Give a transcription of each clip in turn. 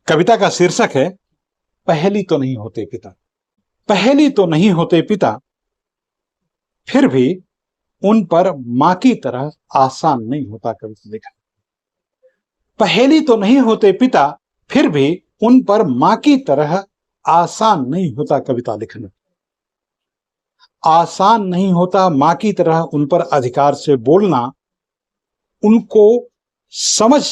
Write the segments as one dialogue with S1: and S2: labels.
S1: कविता का शीर्षक है पहेली तो नहीं होते पिता। पहेली तो नहीं होते पिता, फिर भी उन पर मां की तरह आसान नहीं होता कविता लिखना। पहेली तो नहीं होते पिता, फिर भी उन पर मां की तरह आसान नहीं होता कविता लिखना। आसान नहीं होता मां की तरह उन पर अधिकार से बोलना। उनको समझ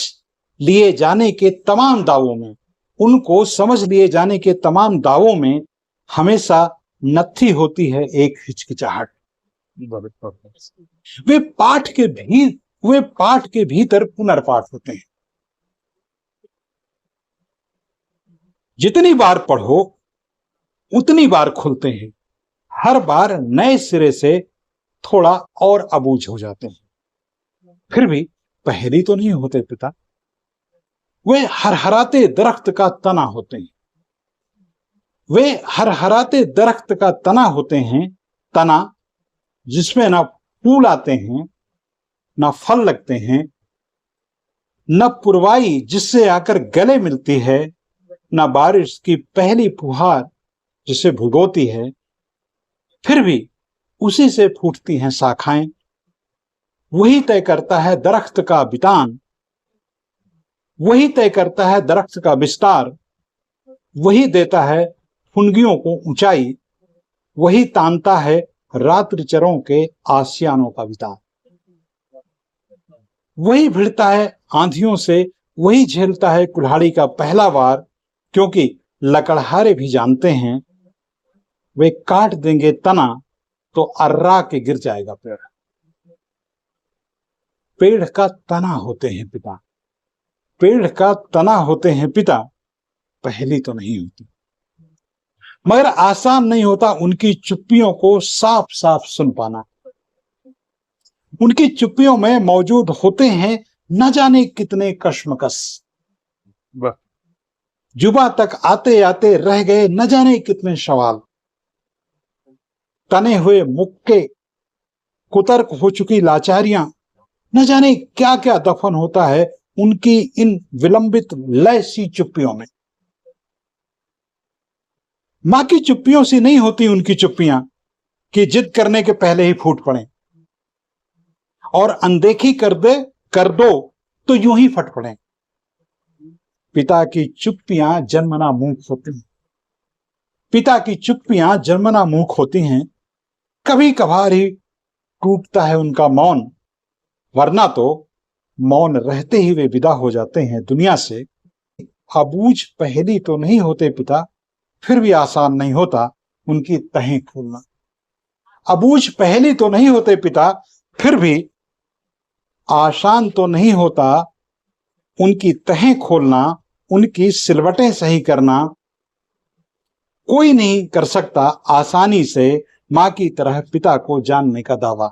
S1: लिए जाने के तमाम दावों में उनको समझ लिए जाने के तमाम दावों में हमेशा नत्थी होती है एक हिचकिचाहट। वे पाठ के भीतर पुनर्पाठ होते हैं। जितनी बार पढ़ो उतनी बार खुलते हैं। हर बार नए सिरे से थोड़ा और अबूझ हो जाते हैं। फिर भी पहेली तो नहीं होते पिता। वे हरहराते दरख्त का तना होते हैं। वे हरहराते दरख्त का तना होते हैं। तना जिसमें ना फूल आते हैं, ना फल लगते हैं, न पुरवाई जिससे आकर गले मिलती है, न बारिश की पहली फुहार जिसे भिगोती है। फिर भी उसी से फूटती हैं शाखाएं। वही तय करता है दरख्त का बितान, वही तय करता है दरख्त का विस्तार, वही देता है फुनगियों को ऊंचाई, वही तानता है रात्रिचरों के आसियानों का वितान। वही भिड़ता है आंधियों से, वही झेलता है कुल्हाड़ी का पहला वार, क्योंकि लकड़हारे भी जानते हैं वे काट देंगे तना तो अर्रा के गिर जाएगा पेड़। पेड़ का तना होते हैं पिता। पेड़ का तना होते हैं पिता। पहेली तो नहीं होती, मगर आसान नहीं होता उनकी चुप्पियों को साफ साफ सुन पाना। उनकी चुप्पियों में मौजूद होते हैं न जाने कितने कश्मकश। जुबा तक आते आते रह गए न जाने कितने सवाल। तने हुए मुक्के, कुतर्क हो चुकी लाचारियां, न जाने क्या क्या दफन होता है उनकी इन विलंबित लय सी चुप्पियों में। मां की चुप्पियों से नहीं होती उनकी चुप्पियां कि जिद करने के पहले ही फूट पड़े और अनदेखी कर दो तो यूं ही फट पड़े। पिता की चुप्पियां जन्मना मूक होती हैं। पिता की चुप्पियां जन्मना मूक होती हैं। कभी कभार ही टूटता है उनका मौन, वरना तो मौन रहते ही वे विदा हो जाते हैं दुनिया से। अबूझ पहेली तो नहीं होते पिता, फिर भी आसान नहीं होता उनकी तहें खोलना। अबूझ पहेली तो नहीं होते पिता, फिर भी आसान तो नहीं होता उनकी तहें खोलना, उनकी सिलवटें सही करना। कोई नहीं कर सकता आसानी से मां की तरह पिता को जानने का दावा।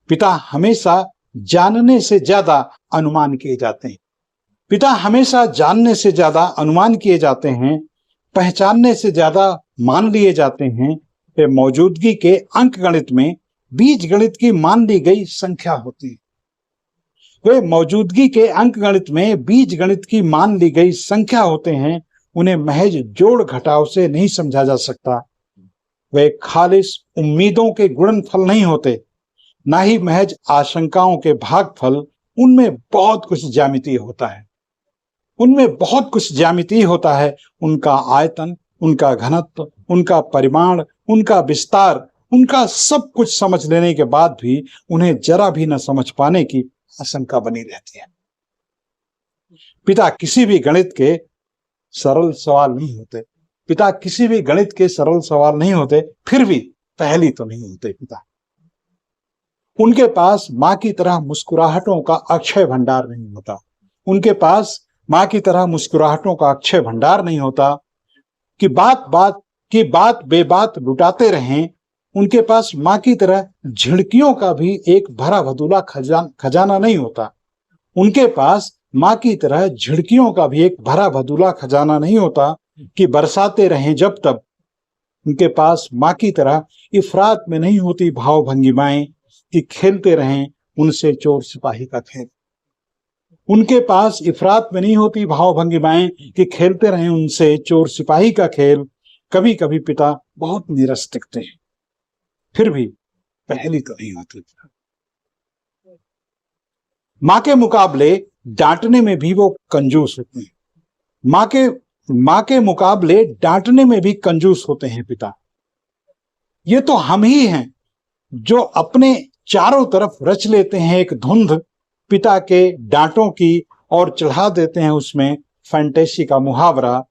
S1: पिता हमेशा जानने से ज्यादा अनुमान किए जाते हैं। पिता हमेशा जानने से ज्यादा अनुमान किए जाते हैं, पहचानने से ज्यादा मान लिए जाते हैं। वे मौजूदगी के अंक गणित में बीज गणित की मान ली गई संख्या होती है। वे मौजूदगी के अंक गणित में बीज गणित की मान ली गई संख्या होते हैं। उन्हें महज जोड़ घटाव से नहीं समझा जा सकता। वे खालिस उम्मीदों के गुणनफल नहीं होते, ना ही महज आशंकाओं के भागफल। उनमें बहुत कुछ ज्यामितीय होता है। उनमें बहुत कुछ ज्यामितीय होता है। उनका आयतन, उनका घनत्व, उनका परिमाण, उनका विस्तार, उनका सब कुछ समझ लेने के बाद भी उन्हें जरा भी न समझ पाने की आशंका बनी रहती है। पिता किसी भी गणित के सरल सवाल नहीं होते। पिता किसी भी गणित के सरल सवाल नहीं होते, फिर भी पहेली तो नहीं होते पिता। उनके पास मां की तरह मुस्कुराहटों का अक्षय भंडार नहीं होता। उनके पास मां की तरह मुस्कुराहटों का अक्षय भंडार नहीं होता कि बात बेबात लुटाते रहें। उनके पास मां की तरह झिड़कियों का भी एक भरा भदूला खजाना नहीं होता। उनके पास मां की तरह झिड़कियों का भी एक भरा भदूला खजाना नहीं होता कि बरसाते रहें जब तब। उनके पास मां की तरह इफरात में नहीं होती भाव भंगिमाएं कि खेलते रहें उनसे चोर सिपाही का खेल। उनके पास इफरात में नहीं होती भाव भंगिमाएं कि खेलते रहे उनसे चोर सिपाही का खेल। कभी कभी पिता बहुत नीरस दिखते हैं, फिर भी पहेली तो नहीं होती। मां के मुकाबले डांटने में भी वो कंजूस होते हैं। मां के मुकाबले डांटने में भी कंजूस होते हैं पिता। ये तो हम ही हैं जो अपने चारों तरफ रच लेते हैं एक धुंध पिता के डांटों की और चढ़ा देते हैं उसमें फैंटेसी का मुहावरा।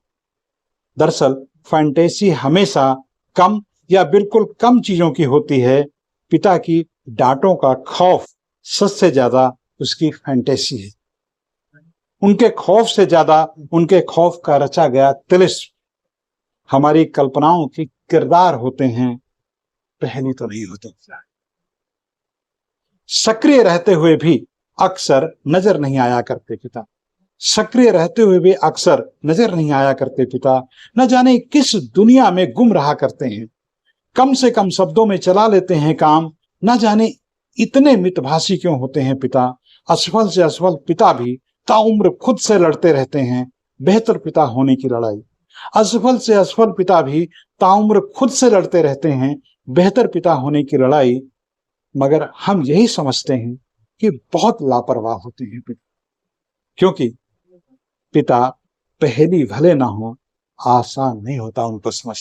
S1: दरअसल फैंटेसी हमेशा कम या बिल्कुल कम चीजों की होती है। पिता की डांटों का खौफ सच से ज्यादा उसकी फैंटेसी है। उनके खौफ से ज्यादा उनके खौफ का रचा गया तिलिस्म हमारी कल्पनाओं की किरदार होते हैं, पहेली तो नहीं होते। सक्रिय रहते हुए भी अक्सर नजर नहीं आया करते पिता। सक्रिय रहते हुए भी अक्सर नजर नहीं आया करते पिता। न जाने किस दुनिया में गुम रहा करते हैं। कम से कम शब्दों में चला लेते हैं काम। न जाने इतने मितभाषी क्यों होते हैं पिता। असफल से असफल पिता भी ताउम्र खुद से लड़ते रहते हैं बेहतर पिता होने की लड़ाई। असफल से असफल पिता भी ताउम्र खुद से लड़ते रहते हैं बेहतर पिता होने की लड़ाई। मगर हम यही समझते हैं कि बहुत लापरवाह होते हैं पिता, क्योंकि पिता पहेली भले ना हो आसान नहीं होता उनको समझ।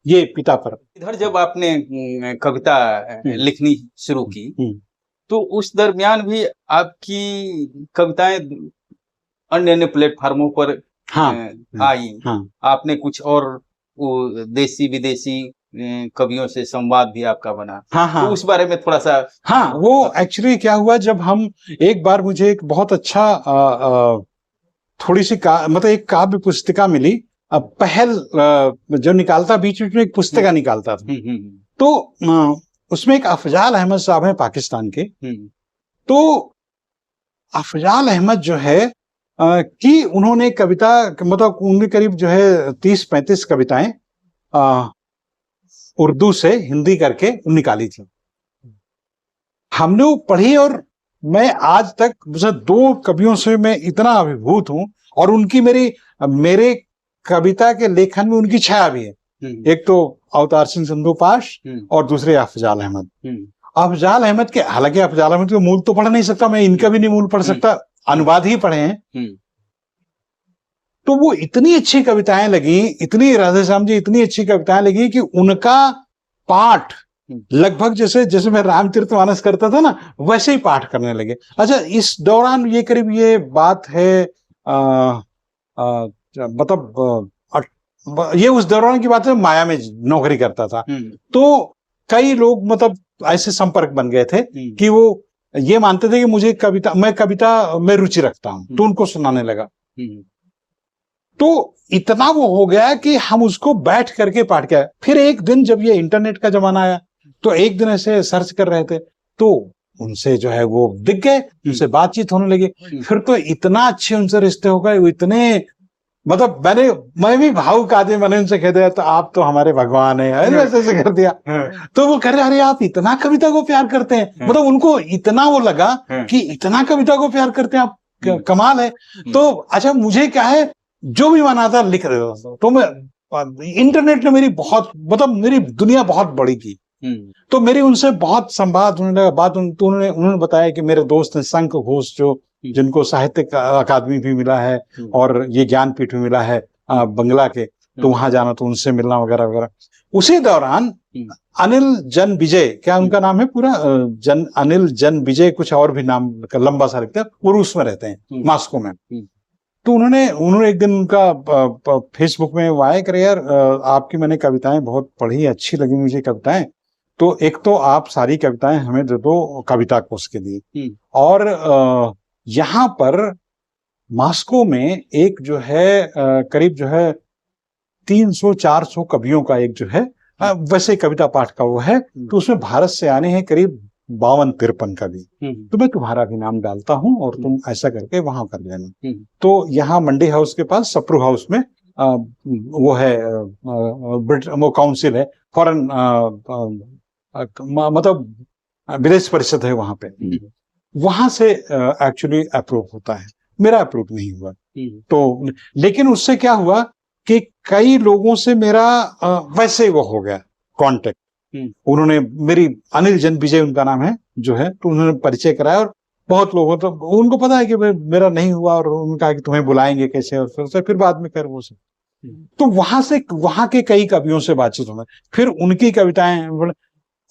S1: ये पिता पर।
S2: इधर जब आपने कविता लिखनी शुरू की तो उस दरमियान भी आपकी कविताएं अन्य अन्य प्लेटफार्मों पर आई। आपने कुछ और देसी विदेशी कवियों से संवाद भी आपका बना। तो उस बारे में थोड़ा सा।
S1: वो एक्चुअली क्या हुआ, जब हम एक बार मुझे एक बहुत अच्छा थोड़ी सी मतलब एक काव्य पुस्तिका मिली। पहल जो निकालता बीच बीच में एक पुस्तिका निकालता था, तो उसमें एक अफजाल अहमद साहब हैं पाकिस्तान के। तो अफजाल अहमद जो है कि उन्होंने कविता मतलब उनके करीब जो है 30-35 कविताएं उर्दू से हिंदी करके निकाली थी। हमने वो पढ़ी और मैं आज तक दो कवियों से मैं इतना अभिभूत हूं और उनकी मेरे कविता के लेखन में उनकी छाया भी है। एक तो अवतार सिंह संधू पाश और दूसरे अफजाल अहमद। अफजाल अहमद के, हालांकि अफजाल अहमद के मूल तो पढ़ नहीं सकता मैं, इनका भी नहीं मूल पढ़ सकता, अनुवाद ही पढ़े हैं। तो वो इतनी अच्छी कविताएं लगी, इतनी राधेश्याम जी इतनी अच्छी कविताएं लगी कि उनका पाठ लगभग जैसे मैं रामचरितमानस करता था ना वैसे ही पाठ करने लगे। अच्छा, इस दौरान ये करीब ये बात है मतलब ये उस दौरान की बात है, माया में नौकरी करता था। तो कई लोग मतलब ऐसे संपर्क बन गए थे कि वो ये मानते थे कि मुझे मैं कविता में रुचि रखता हूं, तो उनको सुनाने लगा। तो इतना वो हो गया कि हम उसको बैठ करके पाठ किया। फिर एक दिन जब ये इंटरनेट का जमाना आया तो एक दिन ऐसे सर्च कर रहे थे तो उनसे जो है वो दिख गए, उनसे बातचीत होने लगी। फिर तो इतना अच्छे उनसे रिश्ते हो गए, वो इतने मतलब मैं भी भावुक आदमी, मैंने उनसे कह दिया तो आप तो हमारे भगवान है, ऐसे कर दिया। तो वो कह रहे अरे आप इतना कविता को प्यार करते हैं, मतलब उनको इतना वो लगा कि इतना कविता को प्यार करते हैं आप, कमाल है। तो अच्छा, मुझे क्या है जो भी मना था लिख रहे हो। तो मैं इंटरनेट ने मेरी बहुत मतलब मेरी दुनिया बहुत बड़ी की। तो मेरी उनसे बहुत संवाद होने लगा। बात उन्होंने बताया कि मेरे दोस्त हैं शंख घोष जो जिनको साहित्य अकादमी भी मिला है और ये ज्ञानपीठ भी मिला है बंगला के, तो वहां जाना, तो उनसे मिलना वगैरह वगैरह। उसी दौरान अनिल जन विजय, क्या उनका नाम है पूरा, अनिल जन विजय, कुछ और भी नाम लंबा सा लिखते हैं, वो रूस में रहते हैं मॉस्को में। तो उन्होंने एक दिन उनका फेसबुक में वो आया करे यार आपकी मैंने कविताएं बहुत पढ़ी, अच्छी लगी मुझे कविताएं, तो एक तो आप सारी कविताएं हमें दे दो कविता कोष के लिए, और यहाँ पर मॉस्को में एक जो है करीब जो है 300-400 कवियों का एक जो है वैसे कविता पाठ का वो है, तो उसमें भारत से आने हैं करीब 52-53 कवि। तो मैं तुम्हारा भी नाम डालता हूं और तुम ऐसा करके वहां कर लेना। तो यहाँ मंडी हाउस के पास सप्रू हाउस में वो है वो काउंसिल है, फॉरेन मतलब विदेश परिषद है वहां पे। वहां से एक्चुअली अप्रूव होता है, मेरा अप्रूव नहीं हुआ। तो लेकिन उससे क्या हुआ कि कई लोगों से मेरा वैसे वो हो गया कांटेक्ट। उन्होंने मेरी अनिल जन्मविजय उनका नाम है जो है, तो उन्होंने परिचय कराया और बहुत लोगों, तो उनको पता है कि मेरा नहीं हुआ और उन्होंने कहा कि तुम्हें बुलाएंगे कैसे, और फिर बाद में कर वो सब। तो वहां के कई कवियों से बातचीत हुआ, फिर उनकी कविताएं।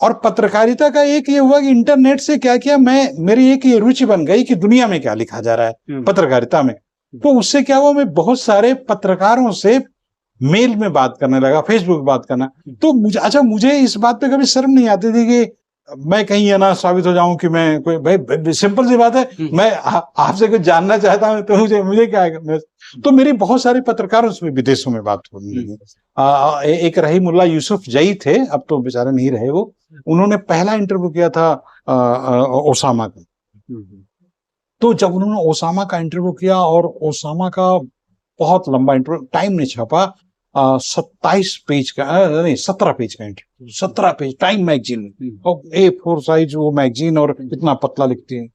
S1: और पत्रकारिता का एक ये हुआ कि इंटरनेट से क्या किया, मेरी एक ये रुचि बन गई कि दुनिया में क्या लिखा जा रहा है पत्रकारिता में। तो उससे क्या हुआ, मैं बहुत सारे पत्रकारों से मेल में बात करने लगा, फेसबुक बात करना। तो मुझे इस बात पे कभी शर्म नहीं आती थी कि मैं कहीं ये ना साबित हो जाऊं कि मैं कोई, भाई सिंपल सी बात है, मैं आपसे कुछ जानना चाहता हूं तो मुझे क्या है। तो मेरी बहुत सारे पत्रकारों से विदेशों में बात होने लगी। एक रहीमुल्ला यूसुफ जई थे, अब तो बेचारे नहीं रहे वो, उन्होंने पहला इंटरव्यू किया था ओसामा का। तो जब उन्होंने ओसामा का इंटरव्यू किया, और ओसामा का बहुत लंबा इंटरव्यू, टाइम ने छापा 27 पेज का, नहीं 17 पेज का इंटरव्यू, 17 पेज, टाइम मैगजीन में, और A4 साइज वो मैगजीन, और इतना पतला लिखती है।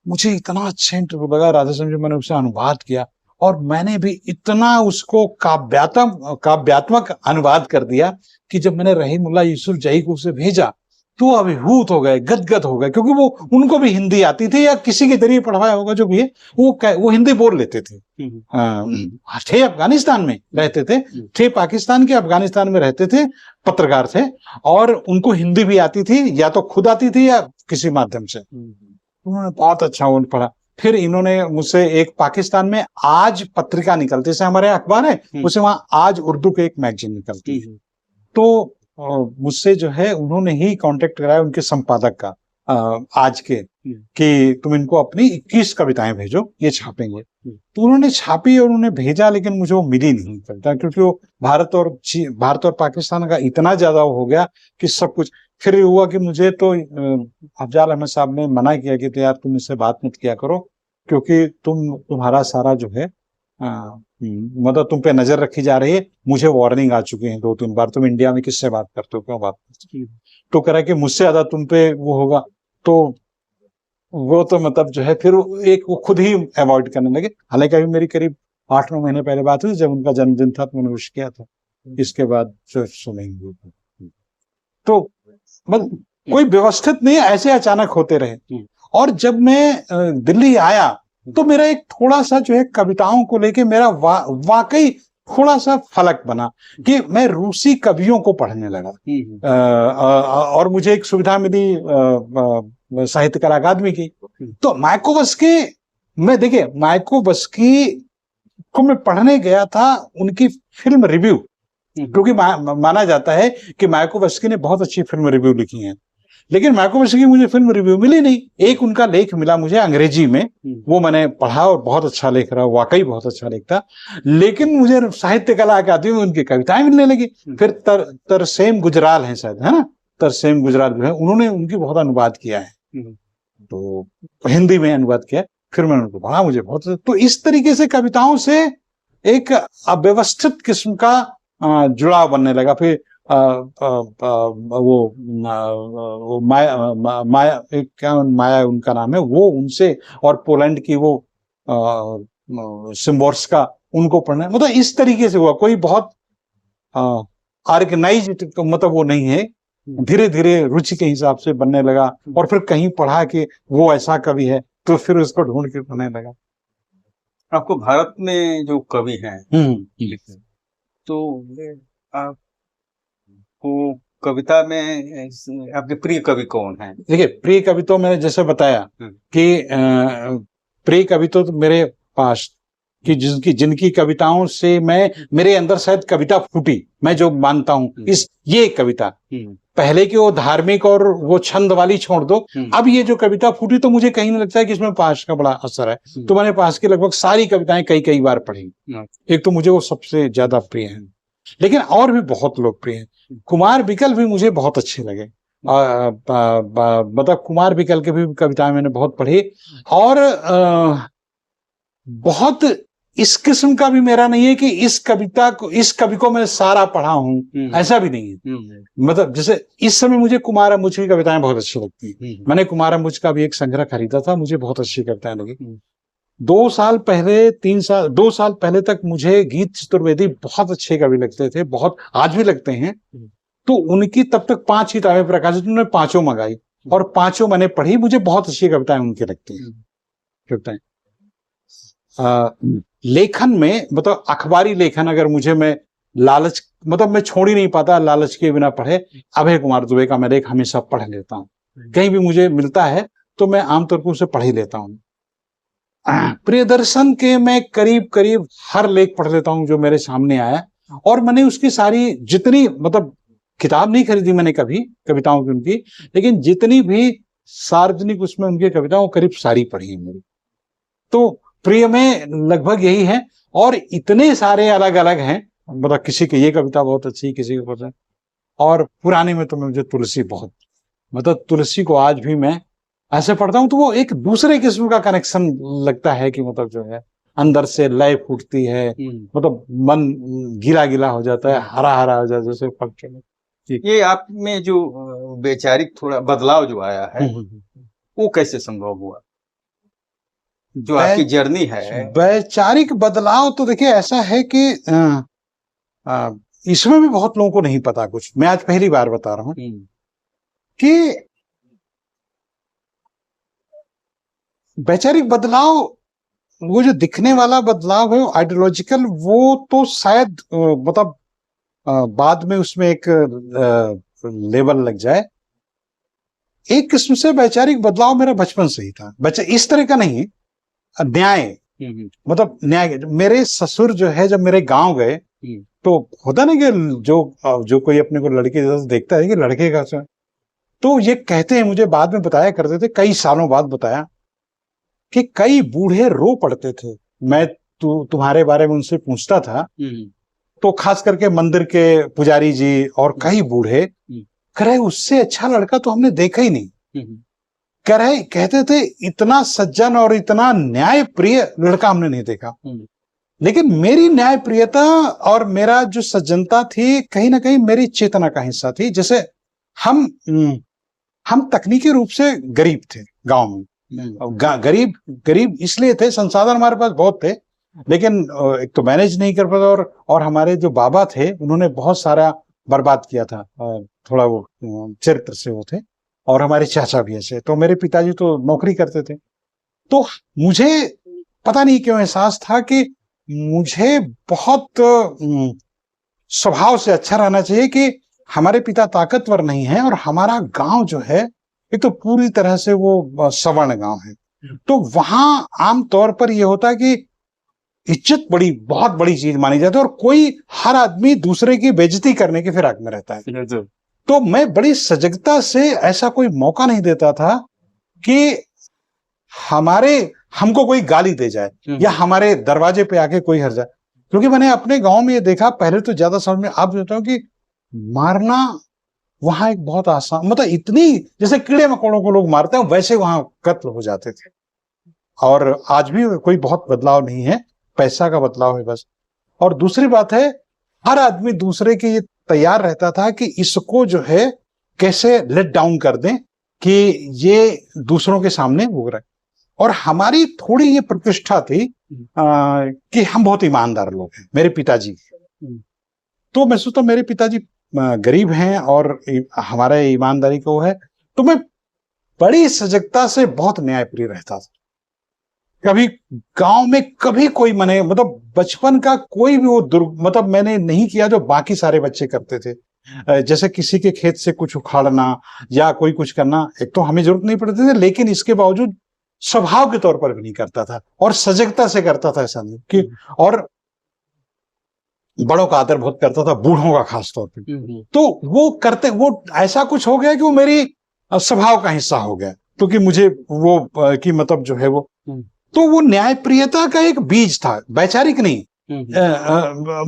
S1: मुझे इतना अच्छा इंटरव्यू लगा, राधे समझे, मैंने उसे अनुवाद किया, और मैंने भी इतना उसको काव्यात्मक अनुवाद कर दिया कि जब मैंने रहीमुल्ला यूसुफ जई को उसे भेजा तो अभिभूत हो गए, गदगद हो गए, क्योंकि वो, उनको भी हिंदी आती थी या किसी के जरिए पढ़वाया होगा जो भी है, वो हिंदी बोल लेते थे। थे अफगानिस्तान में रहते थे पाकिस्तान के अफगानिस्तान में रहते थे, पत्रकार थे, और उनको हिंदी भी आती थी, या तो खुद आती थी या किसी माध्यम से। उन्होंने बहुत अच्छा उन पढ़ा। फिर इन्होंने मुझसे, एक पाकिस्तान में आज पत्रिका निकलती है, हमारे अखबार है, उसे वहां आज उर्दू के एक मैगजीन निकलती है, तो मुझसे जो है उन्होंने ही कांटेक्ट कराया उनके संपादक का, आज के, कि तुम इनको अपनी 21 कविताएं भेजो, ये छापेंगे। तो उन्होंने छापी और उन्होंने भेजा, लेकिन मुझे वो मिली नहीं कविता, क्योंकि वो भारत और पाकिस्तान का इतना ज्यादा हो गया कि सब कुछ। फिर हुआ कि मुझे तो अफजाल अहमद साहब ने मना किया कि यार तुम इससे बात मत किया करो, क्योंकि तुम्हारा सारा जो है मतलब तुम पे नजर रखी जा रही है, मुझे वार्निंग आ चुकी है 2-3 बार, तुम इंडिया में किससे बात करते हो, क्यों बात करते हो। तो कह रहा कि मुझसे ज्यादा तुम पे वो होगा, तो वो तो मतलब जो है फिर वो खुद ही अवॉइड करने लगे। हालांकि अभी मेरी करीब 8-9 महीने पहले बात हुई, जब उनका जन्मदिन था तो मैंने विश किया था, इसके बाद सुनेंगे। तो मतलब कोई व्यवस्थित नहीं, ऐसे अचानक होते रहे। और जब मैं दिल्ली आया तो मेरा एक थोड़ा सा जो है कविताओं को लेके मेरा वाकई थोड़ा सा फलक बना कि मैं रूसी कवियों को पढ़ने लगा। और मुझे एक सुविधा मिली साहित्य कला अकादमी की। तो मायाकोवस्की, मैं देखिए मायाकोवस्की को मैं पढ़ने गया था उनकी फिल्म रिव्यू, क्योंकि माना जाता है कि मायाकोवस्की ने बहुत अच्छी फिल्म रिव्यू लिखी है, लेकिन मायाकोवस्की की मुझे फिल्म रिव्यू मिली नहीं। एक उनका लेख मिला मुझे अंग्रेजी में, वो मैंने पढ़ा और बहुत अच्छा लेख रहा, वाकई बहुत अच्छा लेख था। लेकिन मुझे साहित्य कला अकादमी में उनकी कविताएं मिलने लगी। फिर तरसेम गुजराल है शायद, है ना, तरसेम गुजराल जो है, उन्होंने उनकी बहुत अनुवाद किया है, तो हिंदी में अनुवाद किया। फिर मैंने उनको पढ़ा, मुझे बहुत, तो इस तरीके से कविताओं से एक अव्यवस्थित किस्म का जुड़ाव बनने लगा। फिर वो माया एक क्या माया उनका नाम है, वो उनसे, और पोलैंड की वो सिम्बोर्स्का, उनको पढ़ना, मतलब इस तरीके से हुआ। कोई बहुत ऑर्गेनाइज्ड मतलब वो नहीं है, धीरे धीरे रुचि के हिसाब से बनने लगा। और फिर कहीं पढ़ा कि वो ऐसा कवि है, तो फिर उसको ढूंढ के पढ़ने लगा।
S2: आपको भारत में जो कवि हैं, तो आपको कविता में आपके प्रिय कवि कौन हैं?
S1: देखिए, प्रिय कवि तो मैंने जैसे बताया कि प्रिय कवि तो मेरे पास कि जिनकी कविताओं से मेरे अंदर शायद कविता फूटी, मैं जो मानता हूं ये कविता। पहले की वो धार्मिक और वो छंद वाली छोड़ दो, अब ये जो कविता फूटी, तो मुझे कहीं नहीं लगता है कि इसमें पास का बड़ा असर है। तो मैंने पास की लगभग सारी कविताएं कई बार पढ़ी। एक तो मुझे वो सबसे ज्यादा प्रिय है, लेकिन और भी बहुत लोकप्रिय हैं। कुमार विकल भी मुझे बहुत अच्छे लगे, मतलब कुमार विकल के भी कविताएं मैंने बहुत पढ़ी। और बहुत इस किस्म का भी मेरा नहीं है कि इस कवि को मैं सारा पढ़ा हूं, ऐसा भी नहीं है। मतलब जैसे इस समय मुझे कुमार अंबुज की कविताएं बहुत अच्छी लगती है। मैंने कुमार अंबुज का भी एक संग्रह खरीदा था, मुझे बहुत अच्छी कविताएं लगी। 2 साल पहले 2 साल पहले तक मुझे गीत चतुर्वेदी बहुत अच्छे कवि लगते थे, बहुत, आज भी लगते हैं। तो उनकी तब तक 5 किताबें प्रकाशित, उन्होंने 5 मंगाई और 5 मैंने पढ़ी। मुझे बहुत अच्छी कविताएं उनकी लगती हैं। कविताएं लेखन में, मतलब अखबारी लेखन, अगर मुझे, मैं लालच, मतलब मैं छोड़ ही नहीं पाता लालच के बिना पढ़े। अभय कुमार दुबे का मैं लेख हमेशा पढ़ लेता हूँ, कहीं भी मुझे मिलता है तो मैं आमतौर पर उसे पढ़ ही लेता हूँ। प्रियदर्शन के मैं करीब करीब हर लेख पढ़ लेता हूँ जो मेरे सामने आया, और मैंने उसकी सारी जितनी, मतलब किताब नहीं खरीदी मैंने कभी कविताओं की उनकी, लेकिन जितनी भी सार्वजनिक उसमें उनकी कविताओं करीब सारी पढ़ी है मेरी। तो प्रिय में लगभग यही है, और इतने सारे अलग अलग हैं, मतलब किसी की ये कविता बहुत अच्छी, किसी की बहुत, और पुराने में तो मुझे तुलसी बहुत, मतलब तुलसी को आज भी मैं ऐसे पढ़ता हूं तो वो एक दूसरे किस्म का कनेक्शन लगता है कि मतलब जो है अंदर से लय फूटती है, मतलब मन गीला गीला हो जाता है, हरा हरा हो जाता है जैसे पक्ष में।
S2: ये आप में जो वैचारिक थोड़ा बदलाव जो आया है वो कैसे संभव हुआ, जो आपकी जर्नी है?
S1: वैचारिक बदलाव तो देखिए ऐसा है कि इसमें भी बहुत लोगों को नहीं पता कुछ। मैं आज पहली बार बता रहा हूं कि वैचारिक बदलाव, वो जो दिखने वाला बदलाव है आइडियोलॉजिकल, वो तो शायद मतलब बाद में उसमें एक लेबल लग जाए। एक किस्म से वैचारिक बदलाव मेरा बचपन से ही था, बच्चा इस तरह का नहीं, न्याय, मतलब न्याय। मेरे ससुर जो है जब मेरे गांव गए तो होता ना कि जो कोई अपने को लड़के जैसा देखता है कि लड़के का, तो ये कहते हैं, मुझे बाद में बताया करते थे, कई सालों बाद बताया, कि कई बूढ़े रो पड़ते थे। मैं तुम्हारे बारे में उनसे पूछता था तो खास करके मंदिर के पुजारी जी और कई बूढ़े कह रहे उससे अच्छा लड़का तो हमने देखा ही नहीं। कह रहे, कहते थे इतना सज्जन और इतना न्याय प्रिय लड़का हमने नहीं देखा। लेकिन मेरी न्याय प्रियता और मेरा जो सज्जनता थी कहीं ना कहीं मेरी चेतना का हिस्सा थी। जैसे हम तकनीकी रूप से गरीब थे गांव में, गरीब इसलिए थे, संसाधन हमारे पास बहुत थे लेकिन एक तो मैनेज नहीं कर पाता, और हमारे जो बाबा थे उन्होंने बहुत सारा बर्बाद किया था, थोड़ा वो चरित्र से वो थे, और हमारे चाचा भी ऐसे। तो मेरे पिताजी तो नौकरी करते थे, तो मुझे पता नहीं क्यों एहसास था कि मुझे बहुत स्वभाव से अच्छा रहना चाहिए कि हमारे पिता ताकतवर नहीं है और हमारा गांव जो है एक तो पूरी तरह से वो सवर्ण गांव है। तो वहां आमतौर पर यह होता है कि इज्जत बहुत बड़ी चीज मानी जाती है, और हर आदमी दूसरे की बेइज्जती करने के फिराक में रहता है। तो मैं बड़ी सजगता से ऐसा कोई मौका नहीं देता था कि हमको कोई गाली दे जाए या हमारे दरवाजे पे आके कोई हर जाए, क्योंकि मैंने अपने गांव में ये देखा, पहले तो ज्यादा समझ में अब देता हूँ कि मारना वहां एक बहुत आसान, मतलब इतनी जैसे कीड़े मकोड़ों को लोग मारते हैं वैसे वहां कत्ल हो जाते थे। और आज भी कोई बहुत बदलाव नहीं है, पैसा का बदलाव है बस। और दूसरी बात है, हर आदमी दूसरे के ये तैयार रहता था कि इसको जो है कैसे लेट डाउन कर दें कि ये दूसरों के सामने उग रहा है। और हमारी थोड़ी ये प्रतिष्ठा थी कि हम बहुत ईमानदार लोग हैं। मेरे पिताजी, तो मैं सोचता मेरे पिताजी गरीब हैं और हमारा ईमानदारी को है, तो मैं बड़ी सजगता से बहुत न्यायप्रिय रहता था। कभी गांव में कभी कोई मने, मतलब बचपन का कोई भी वो मतलब मैंने नहीं किया जो बाकी सारे बच्चे करते थे। जैसे किसी के खेत से कुछ उखाड़ना या कोई कुछ करना, एक तो हमें जरूरत नहीं पड़ती थी, लेकिन इसके बावजूद स्वभाव के तौर पर भी नहीं करता था और सजगता से करता था, ऐसा नहीं कि। और बड़ों का आदर बहुत करता था, बूढ़ों का खास तौर पर। तो वो करते, वो ऐसा कुछ हो गया कि वो मेरी स्वभाव का हिस्सा हो गया, क्योंकि मुझे वो कि मतलब जो है वो, तो वो न्यायप्रियता का एक बीज था, वैचारिक नहीं।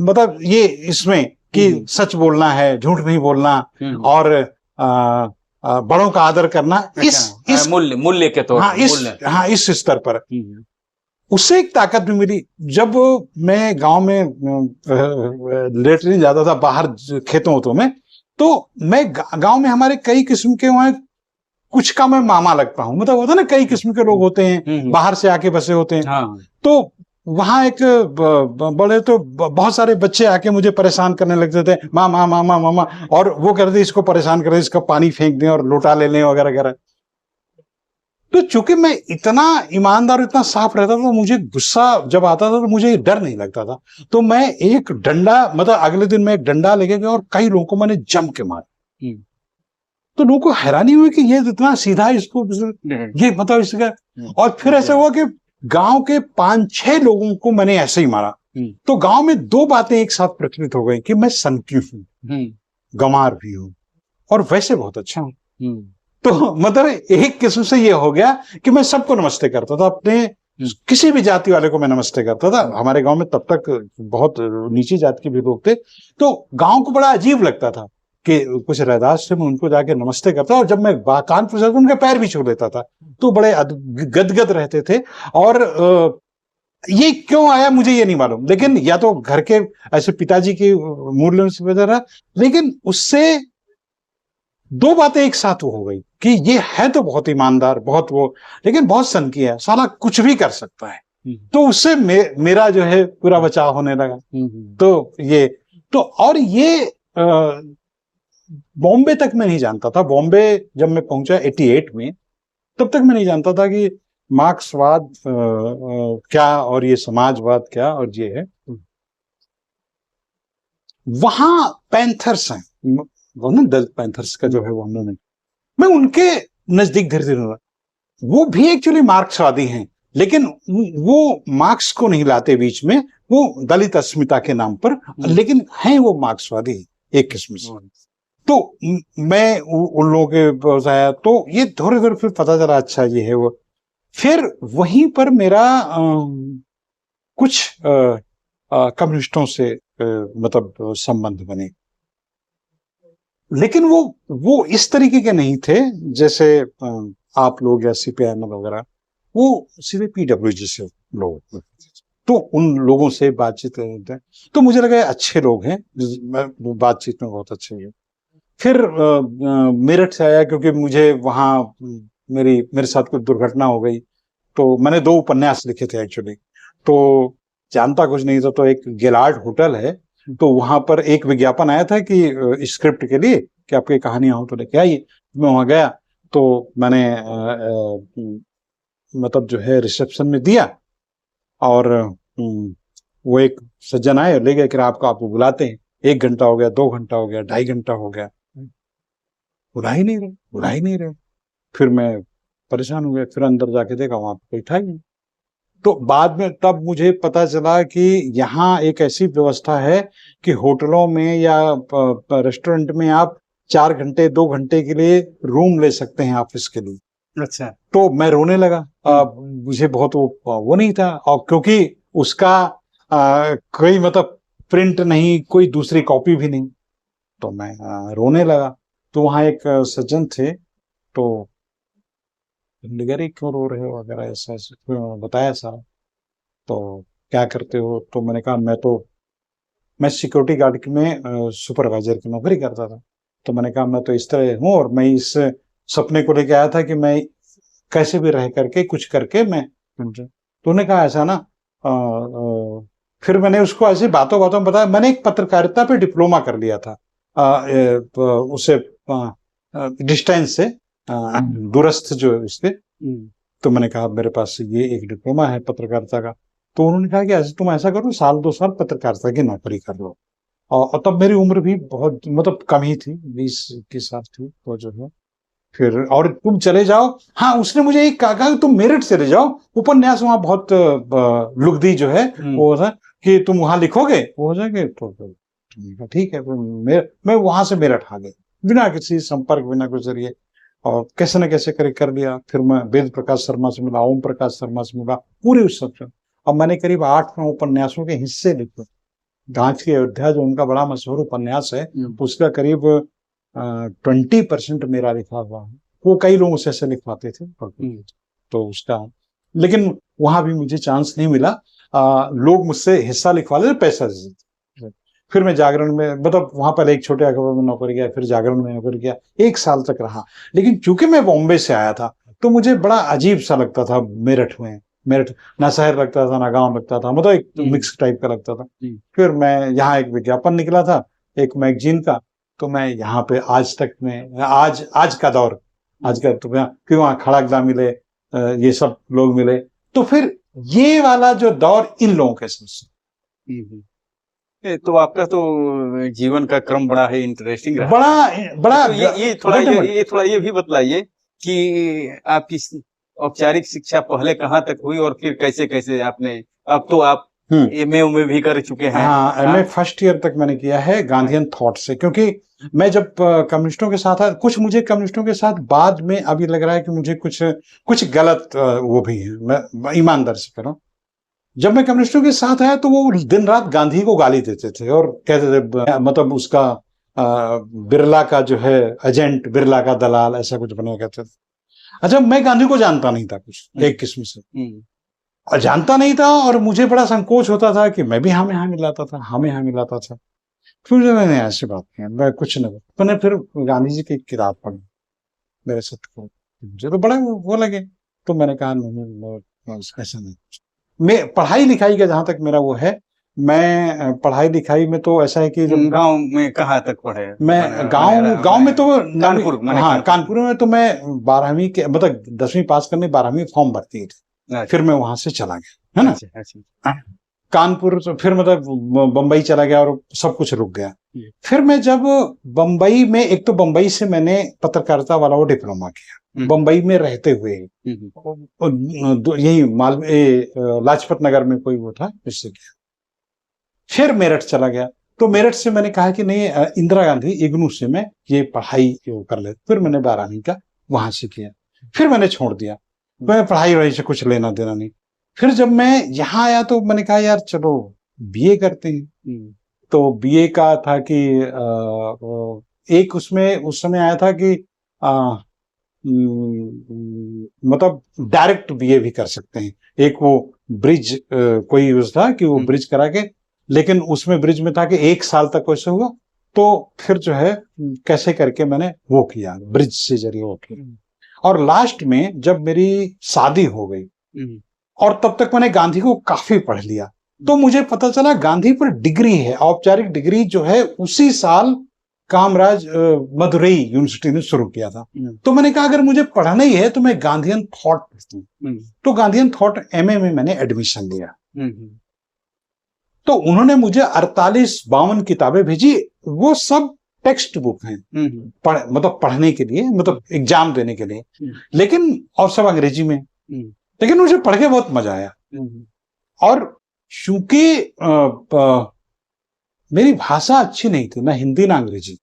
S1: मतलब ये इसमें कि सच बोलना है, झूठ नहीं बोलना, और बड़ों का आदर करना, इस
S2: मूल्य के तौर पर,
S1: इस स्तर पर। उससे एक ताकत भी मिली। जब मैं गांव में लेटरिन जाता था बाहर खेतों में, तो मैं गांव में हमारे कई किस्म के वहां कुछ का मैं मामा लगता हूँ, मतलब होता है ना कई किस्म के लोग होते हैं बाहर से आके बसे होते हैं।
S2: हाँ।
S1: तो वहां एक बड़े तो बहुत सारे बच्चे आके मुझे परेशान करने लगते थे, मामा मामा मामा, और वो कहते इसको परेशान कर, इसका पानी फेंक दें और लोटा ले लें वगैरह वगैरह। तो चूंकि मैं इतना ईमानदार, इतना साफ रहता था, तो मुझे गुस्सा जब आता था तो मुझे डर नहीं लगता था। तो मैं एक डंडा, मतलब अगले दिन मैं एक डंडा लेके गया और कई लोगों को मैंने जम के मारा। तो लोगों को हैरानी हुई कि ये इतना सीधा, इसको ये मतलब इसका। और फिर ऐसा हुआ कि गांव के 5-6 लोगों को मैंने ऐसे ही मारा। तो गांव में 2 बातें एक साथ प्रचलित हो गई कि मैं सनकी हूं, गंवार भी हूं, और वैसे बहुत अच्छा हूं। तो मतलब एक किस्म से ये हो गया कि मैं सबको नमस्ते करता था, अपने किसी भी जाति वाले को मैं नमस्ते करता था। हमारे गांव में तब तक बहुत नीची जाति के भी लोग थे, तो गांव को बड़ा अजीब लगता था कि कुछ रैदास से मैं उनको जाके नमस्ते करता, और जब मैं कानपुर से उनके पैर भी छू लेता था तो बड़े गदगद रहते थे। और ये क्यों आया मुझे ये नहीं मालूम, लेकिन या तो घर के ऐसे पिताजी की मूल्यों से वजह रहा, लेकिन उससे 2 बातें एक साथ हो गई कि ये है तो बहुत ईमानदार, बहुत वो, लेकिन बहुत सनकी है, साला कुछ भी कर सकता है। तो उससे मेरा जो है पूरा बचाव होने लगा। तो ये तो, और ये बॉम्बे तक मैं नहीं जानता था। बॉम्बे जब मैं पहुंचा 88 में, तब तक मैं नहीं जानता था कि मार्क्सवाद क्या और ये समाजवाद क्या और ये है। वहां पैंथर्स हैं, वो ना दलित पैंथर्स का जो है वो हमने, मैं उनके नजदीक धीरे धीरे, वो भी एक्चुअली मार्क्सवादी हैं, लेकिन वो मार्क्स को नहीं लाते बीच में, वो दलित अस्मिता के नाम पर, लेकिन हैं वो मार्क्सवादी एक किस्म से। तो मैं उन लोगों के बताया, तो ये थोड़े थोड़े फिर पता चला अच्छा ये है वो। फिर वहीं पर मेरा कुछ कम्युनिस्टों से मतलब संबंध बने, लेकिन वो इस तरीके के नहीं थे जैसे आप लोग या सीपीआई वगैरह, वो सीधे पीडब्ल्यूजी से लोग। तो उन लोगों से बातचीत करते हैं तो मुझे लगा अच्छे लोग हैं, बातचीत में बहुत अच्छे हैं। फिर मेरठ से आया, क्योंकि मुझे वहाँ मेरे साथ कुछ दुर्घटना हो गई, तो मैंने 2 उपन्यास लिखे थे एक्चुअली। तो जानता कुछ नहीं था, तो एक गेलार्ड होटल है, तो वहां पर एक विज्ञापन आया था कि स्क्रिप्ट के लिए कि आपकी कहानियां हो तो लेके आइए। मैं वहां गया, तो मैंने मतलब जो है रिसेप्शन में दिया, और वो एक सज्जन आए और ले गए कि आपको बुलाते हैं। 1 घंटा हो गया, 2 घंटा हो गया, 2.5 घंटा हो गया, बुला ही नहीं रहे। फिर मैं परेशान हो गया, फिर अंदर जाके देखा वहां पे कोई था ही नहीं। तो बाद में तब मुझे पता चला कि यहाँ एक ऐसी व्यवस्था है कि होटलों में या रेस्टोरेंट में आप 4 घंटे 2 घंटे के लिए रूम ले सकते हैं ऑफिस के लिए।
S2: अच्छा।
S1: तो मैं रोने लगा। मुझे बहुत वो नहीं था, और क्योंकि उसका कोई मतलब प्रिंट नहीं, कोई दूसरी कॉपी भी नहीं, तो मैं रोने लगा। तो वहाँ एक सज्जन थे, तो निगरी क्यों रो रहे हो वगैरह ऐसा बताया सारा। तो क्या करते हो? तो मैंने कहा मैं सिक्योरिटी गार्ड में सुपरवाइजर की नौकरी करता था। तो मैंने कहा मैं तो इस तरह हूँ, और मैं इस सपने को लेके आया था कि मैं कैसे भी रह करके कुछ करके मैं। तो उन्होंने कहा ऐसा ना, फिर मैंने उसको ऐसे बातों बातों में बताया, मैंने एक पत्रकारिता पे डिप्लोमा कर लिया था, उसे डिस्टेंस से, दूरस्थ जो इसके। तो मैंने कहा मेरे पास ये एक डिप्लोमा है पत्रकारिता का। तो उन्होंने कहा कि ऐसे तुम ऐसा करो, 1-2 साल पत्रकारिता की नौकरी कर लो। और तब मेरी उम्र भी बहुत मतलब कम ही थी, 20-21 साल थी। तो जो है फिर, और तुम चले जाओ। हाँ, उसने मुझे एक कहा कि तुम मेरठ चले जाओ, उपन्यास वहां बहुत लुगदी जो है वो था कि तुम वहां लिखोगे वो हो जाएंगे। तो ठीक है, मैं वहां से मेरठ आ गया, बिना किसी संपर्क, बिना कुछ जरिए, और कैसे न कैसे कर लिया। फिर मैं वेद प्रकाश शर्मा से मिला, ओम प्रकाश शर्मा से मिला, पूरे उस सब। और मैंने करीब 8-9 उपन्यासों के हिस्से लिखे। गांच की अयोध्या जो उनका बड़ा मशहूर उपन्यास है, उसका करीब 20% मेरा लिखा हुआ है। वो कई लोग उसे ऐसे लिखवाते थे, तो उसका लेकिन वहां भी मुझे चांस नहीं मिला। लोग मुझसे हिस्सा लिखवा लेते, पैसा देते। फिर मैं जागरण में, मतलब वहां पर एक छोटे अखबार में नौकरी किया, फिर जागरण में नौकरी किया, 1 साल तक रहा। लेकिन चूंकि मैं बॉम्बे से आया था तो मुझे बड़ा अजीब सा लगता था मेरठ में। मेरठ ना शहर लगता था ना गांव लगता था, मतलब एक मिक्स टाइप का लगता था। फिर मैं यहाँ, एक विज्ञापन निकला था एक मैगजीन का, तो मैं यहाँ पे आज तक में, आज का दौर, आज का, तो फिर वहाँ खड़गदा मिले, ये सब लोग मिले। तो फिर ये वाला जो दौर इन लोगों के साथ।
S2: तो आपका तो जीवन का क्रम बड़ा है इंटरेस्टिंग रहा।
S1: बड़ा
S2: तो ये थोड़ा ये भी बतलाइए कि आपकी औपचारिक शिक्षा पहले कहाँ तक हुई और फिर कैसे कैसे आपने, अब तो आप एमए भी कर चुके हैं।
S1: हाँ, एमए फर्स्ट ईयर तक मैंने किया है गांधीयन थॉट से, क्योंकि मैं जब कम्युनिस्टों के साथ था, मुझे कम्युनिस्टों के साथ बाद में अभी लग रहा है कि मुझे कुछ गलत वो भी है, मैं ईमानदार से कह रहा हूँ। जब मैं कम्युनिस्टों के साथ आया तो वो दिन रात गांधी को गाली देते थे और कहते थे, मतलब उसका बिरला का जो है एजेंट, बिरला का दलाल, ऐसा कुछ बने कहते थे। अच्छा, मैं गांधी को जानता नहीं था कुछ, एक किस्म से, और जानता नहीं था, और मुझे बड़ा संकोच होता था कि मैं भी हाँ में हाँ मिलाता था। फिर मैंने ऐसी बात नहीं, मैं कुछ नहीं, मैंने फिर गांधी जी की किताब पढ़ी मेरे साथ को, मुझे तो बड़ा वो लगे, तो मैंने कहा नहीं, ऐसा नहीं। मैं पढ़ाई लिखाई का जहां तक मेरा वो है, मैं पढ़ाई लिखाई में तो ऐसा है कि जब
S2: गांव में कहाँ तक पढ़े,
S1: मैं गांव में तो
S2: कानपुर,
S1: हाँ कानपुर में तो मैं 12वीं के, मतलब 10वीं पास करने 12वीं फॉर्म भरती थी, फिर मैं वहां से चला गया, है ना। कानपुर तो फिर मतलब बंबई चला गया और सब कुछ रुक गया। फिर मैं जब बंबई में, एक तो बंबई से मैंने पत्रकारिता वाला वो डिप्लोमा किया, बंबई में रहते हुए, यही लाजपत नगर में कोई वो था, इससे किया। फिर मेरठ चला गया, तो मेरठ से मैंने कहा कि नहीं, इंदिरा गांधी इग्नू से मैं ये पढ़ाई कर ले। फिर मैंने 12वीं का वहां से किया, फिर मैंने छोड़ दिया, मैं पढ़ाई वढ़ाई से कुछ लेना देना नहीं। फिर जब मैं यहाँ आया तो मैंने कहा यार चलो बीए करते हैं। तो बीए का था कि एक उसमें उस समय आया था कि मतलब डायरेक्ट बीए भी कर सकते हैं। एक वो ब्रिज कोई यूज था कि वो ब्रिज करा के, लेकिन उसमें ब्रिज में था कि 1 साल तक वैसे हुआ, तो फिर जो है कैसे करके मैंने वो किया, ब्रिज से जरिए वो किया। और लास्ट में जब मेरी शादी हो गई, और तब तक मैंने गांधी को काफी पढ़ लिया, तो मुझे पता चला गांधी पर डिग्री है, औपचारिक डिग्री जो है उसी साल कामराज मदुरई यूनिवर्सिटी ने शुरू किया था। तो मैंने कहा अगर मुझे पढ़ना ही है तो मैं गांधीयन थॉट पढ़ती हूँ। तो गांधीयन थॉट एमए में मैंने एडमिशन लिया। तो उन्होंने मुझे 48-52 किताबें भेजी, वो सब टेक्स्ट बुक हैं, मतलब पढ़ने के लिए, मतलब एग्जाम देने के लिए, लेकिन और सब अंग्रेजी में। लेकिन मुझे पढ़ के बहुत मजा आया। और चूंकि मेरी भाषा अच्छी नहीं थी, ना हिंदी ना अंग्रेजी,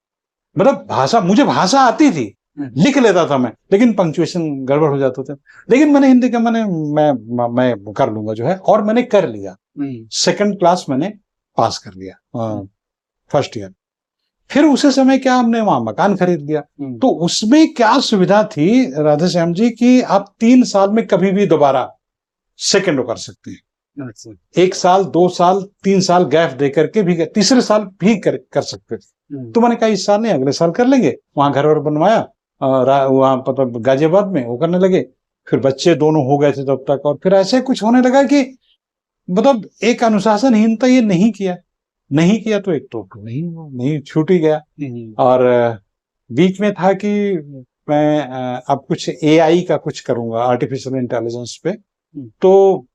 S1: मतलब मुझे भाषा आती थी, लिख लेता था मैं, लेकिन पंक्चुएशन गड़बड़ हो जाते थे। लेकिन मैंने हिंदी का मैं कर लूंगा जो है, और मैंने कर लिया। 2nd क्लास मैंने पास कर लिया फर्स्ट ईयर। फिर उसी समय क्या, हमने वहां मकान खरीद लिया। तो उसमें क्या सुविधा थी राधे श्याम जी की, आप 3 साल में कभी भी दोबारा सेकंड कर सकते हैं। 1 साल 2 साल 3 साल गैप दे करके भी, तीसरे साल भी कर सकते थे। तो मैंने कहा इस साल नहीं, अगले साल कर लेंगे। वहां घर और बनवाया, वहां मतलब गाजियाबाद में, वो करने लगे। फिर बच्चे दोनों हो गए थे तब तक, और फिर ऐसे कुछ होने लगा कि मतलब एक अनुशासनहीनता ये नहीं किया तो एक तो नहीं छूट ही गया। और बीच में था कि मैं अब कुछ एआई का कुछ करूंगा, आर्टिफिशियल इंटेलिजेंस पे, तो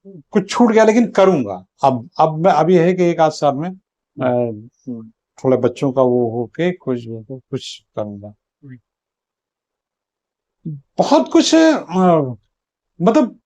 S1: कुछ छूट गया, लेकिन करूंगा। अब मैं, अब ये है कि 1 आध साल में थोड़ा बच्चों का वो होके कुछ करूंगा। बहुत कुछ मतलब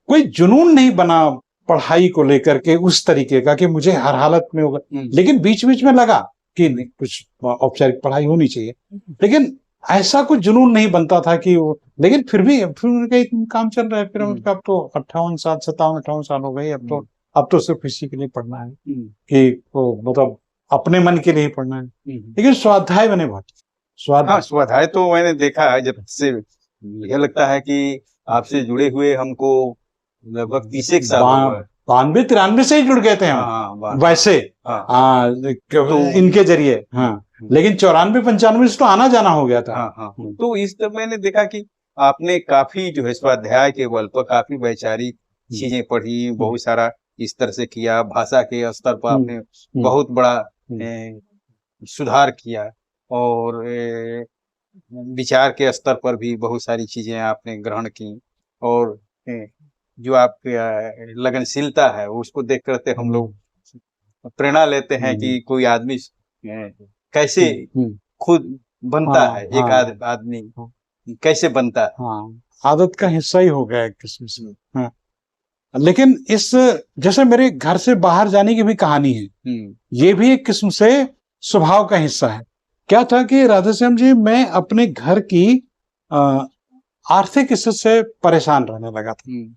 S1: कोई जुनून नहीं बना पढ़ाई को लेकर के उस तरीके का कि मुझे हर हालत में होगा। लेकिन बीच बीच में लगा कि कुछ औपचारिक पढ़ाई होनी चाहिए, लेकिन ऐसा कुछ जुनून नहीं बनता था कि वो। लेकिन फिर उनका काम चल रहा है। फिर उनका अब तो 57-58 साल हो गए। अब तो सिर्फ इसी के लिए पढ़ना है कि मतलब अपने मन के लिए ही पढ़ना है। लेकिन स्वाध्याय मैंने बहुत,
S2: स्वाध्याय तो मैंने देखा है, जब से मुझे लगता है कि आपसे जुड़े हुए हमको लगभग 30 साल हो गए।
S1: 92-93 से ही जुड़ गए थे हम।
S2: हाँ,
S1: वैसे
S2: हाँ।
S1: तो इनके जरिए, हाँ, लेकिन 94-95 से तो आना जाना हो गया था।
S2: हाँ। तो इस तरह मैंने देखा कि आपने काफी जो है स्वाध्याय के बल पर काफी वैचारिक चीजें पढ़ी, बहुत सारा इस तरह से किया, भाषा के स्तर पर आपने बहुत बड़ा सुधार किया, और विचार के स्तर पर भी बहुत सारी चीजें आपने ग्रहण की, और जो आपकी लगनशीलता है उसको देख करके हम लोग प्रेरणा लेते हैं कि कोई आदमी कैसे खुद बनता है, एक आदमी कैसे बनता है।
S1: हाँ, आदत का हिस्सा ही हो गया एक किस्म से। हाँ, लेकिन इस जैसे मेरे घर से बाहर जाने की भी कहानी है, ये भी एक किस्म से स्वभाव का हिस्सा है। क्या था कि राधेश्याम जी, मैं अपने घर की आर्थिक स्थिति से परेशान रहने लगा था।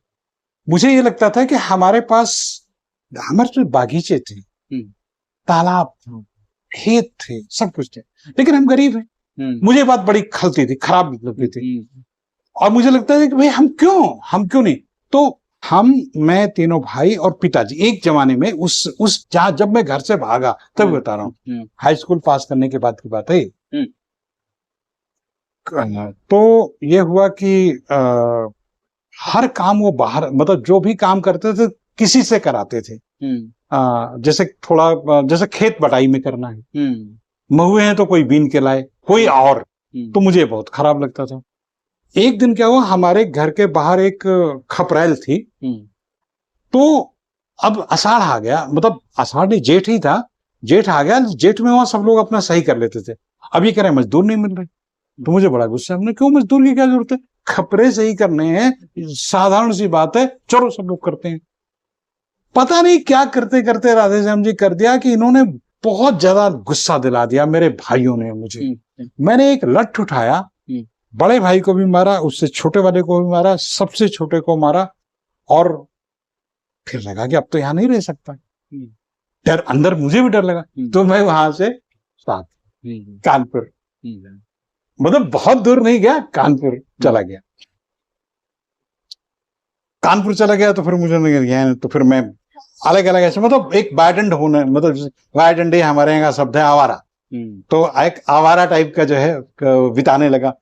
S1: मुझे ये लगता था कि हमारे जो बागीचे थे, तालाब थे, खेत थे, सब कुछ थे, लेकिन हम गरीब हैं। मुझे बात बड़ी खलती थी, खराब लगती थी, और मुझे लगता था कि भाई हम क्यों नहीं। तो मैं तीनों भाई और पिताजी एक जमाने में उस जहां जब मैं घर से भागा, तब बता रहा हूँ, हाई स्कूल पास करने के बाद की बात है। तो ये हुआ कि हर काम वो बाहर, मतलब जो भी काम करते थे किसी से कराते थे। जैसे जैसे खेत बटाई में करना है, महुए हैं तो कोई बीन के लाए, कोई और, तो मुझे बहुत खराब लगता था। एक दिन क्या हुआ, हमारे घर के बाहर एक खपरेल थी, तो अब आषाढ़ आ गया, मतलब आषाढ़ नहीं, जेठ ही था, जेठ आ गया, जेठ में वहां सब लोग अपना सही कर लेते थे। अब ये कह रहे मजदूर नहीं मिल रहे, तो मुझे बड़ा गुस्सा, हमने क्यों मजदूर की क्या जरूरत है, खपरे सही करने हैं, साधारण सी बात है, चलो सब लोग करते हैं। पता नहीं क्या करते करते राधेश्याम जी कर दिया कि इन्होंने बहुत ज्यादा गुस्सा दिला दिया मेरे भाइयों ने मुझे। मैंने एक लठ उठाया, बड़े भाई को भी मारा, उससे छोटे वाले को भी मारा, सबसे छोटे को मारा, और फिर लगा कि अब तो यहां नहीं रह सकता, डर अंदर, मुझे भी डर लगा। तो मैं वहां से साथ कानपुर, मतलब बहुत दूर नहीं गया, कानपुर चला गया। कानपुर चला गया तो फिर मुझे नहीं गया, तो फिर मैं अलग अलग ऐसे, मतलब एक वाइडेंड होने, मतलब वाइडेंड हमारे यहाँ का शब्द है आवारा, तो एक आवारा टाइप का जो है बिताने लगा।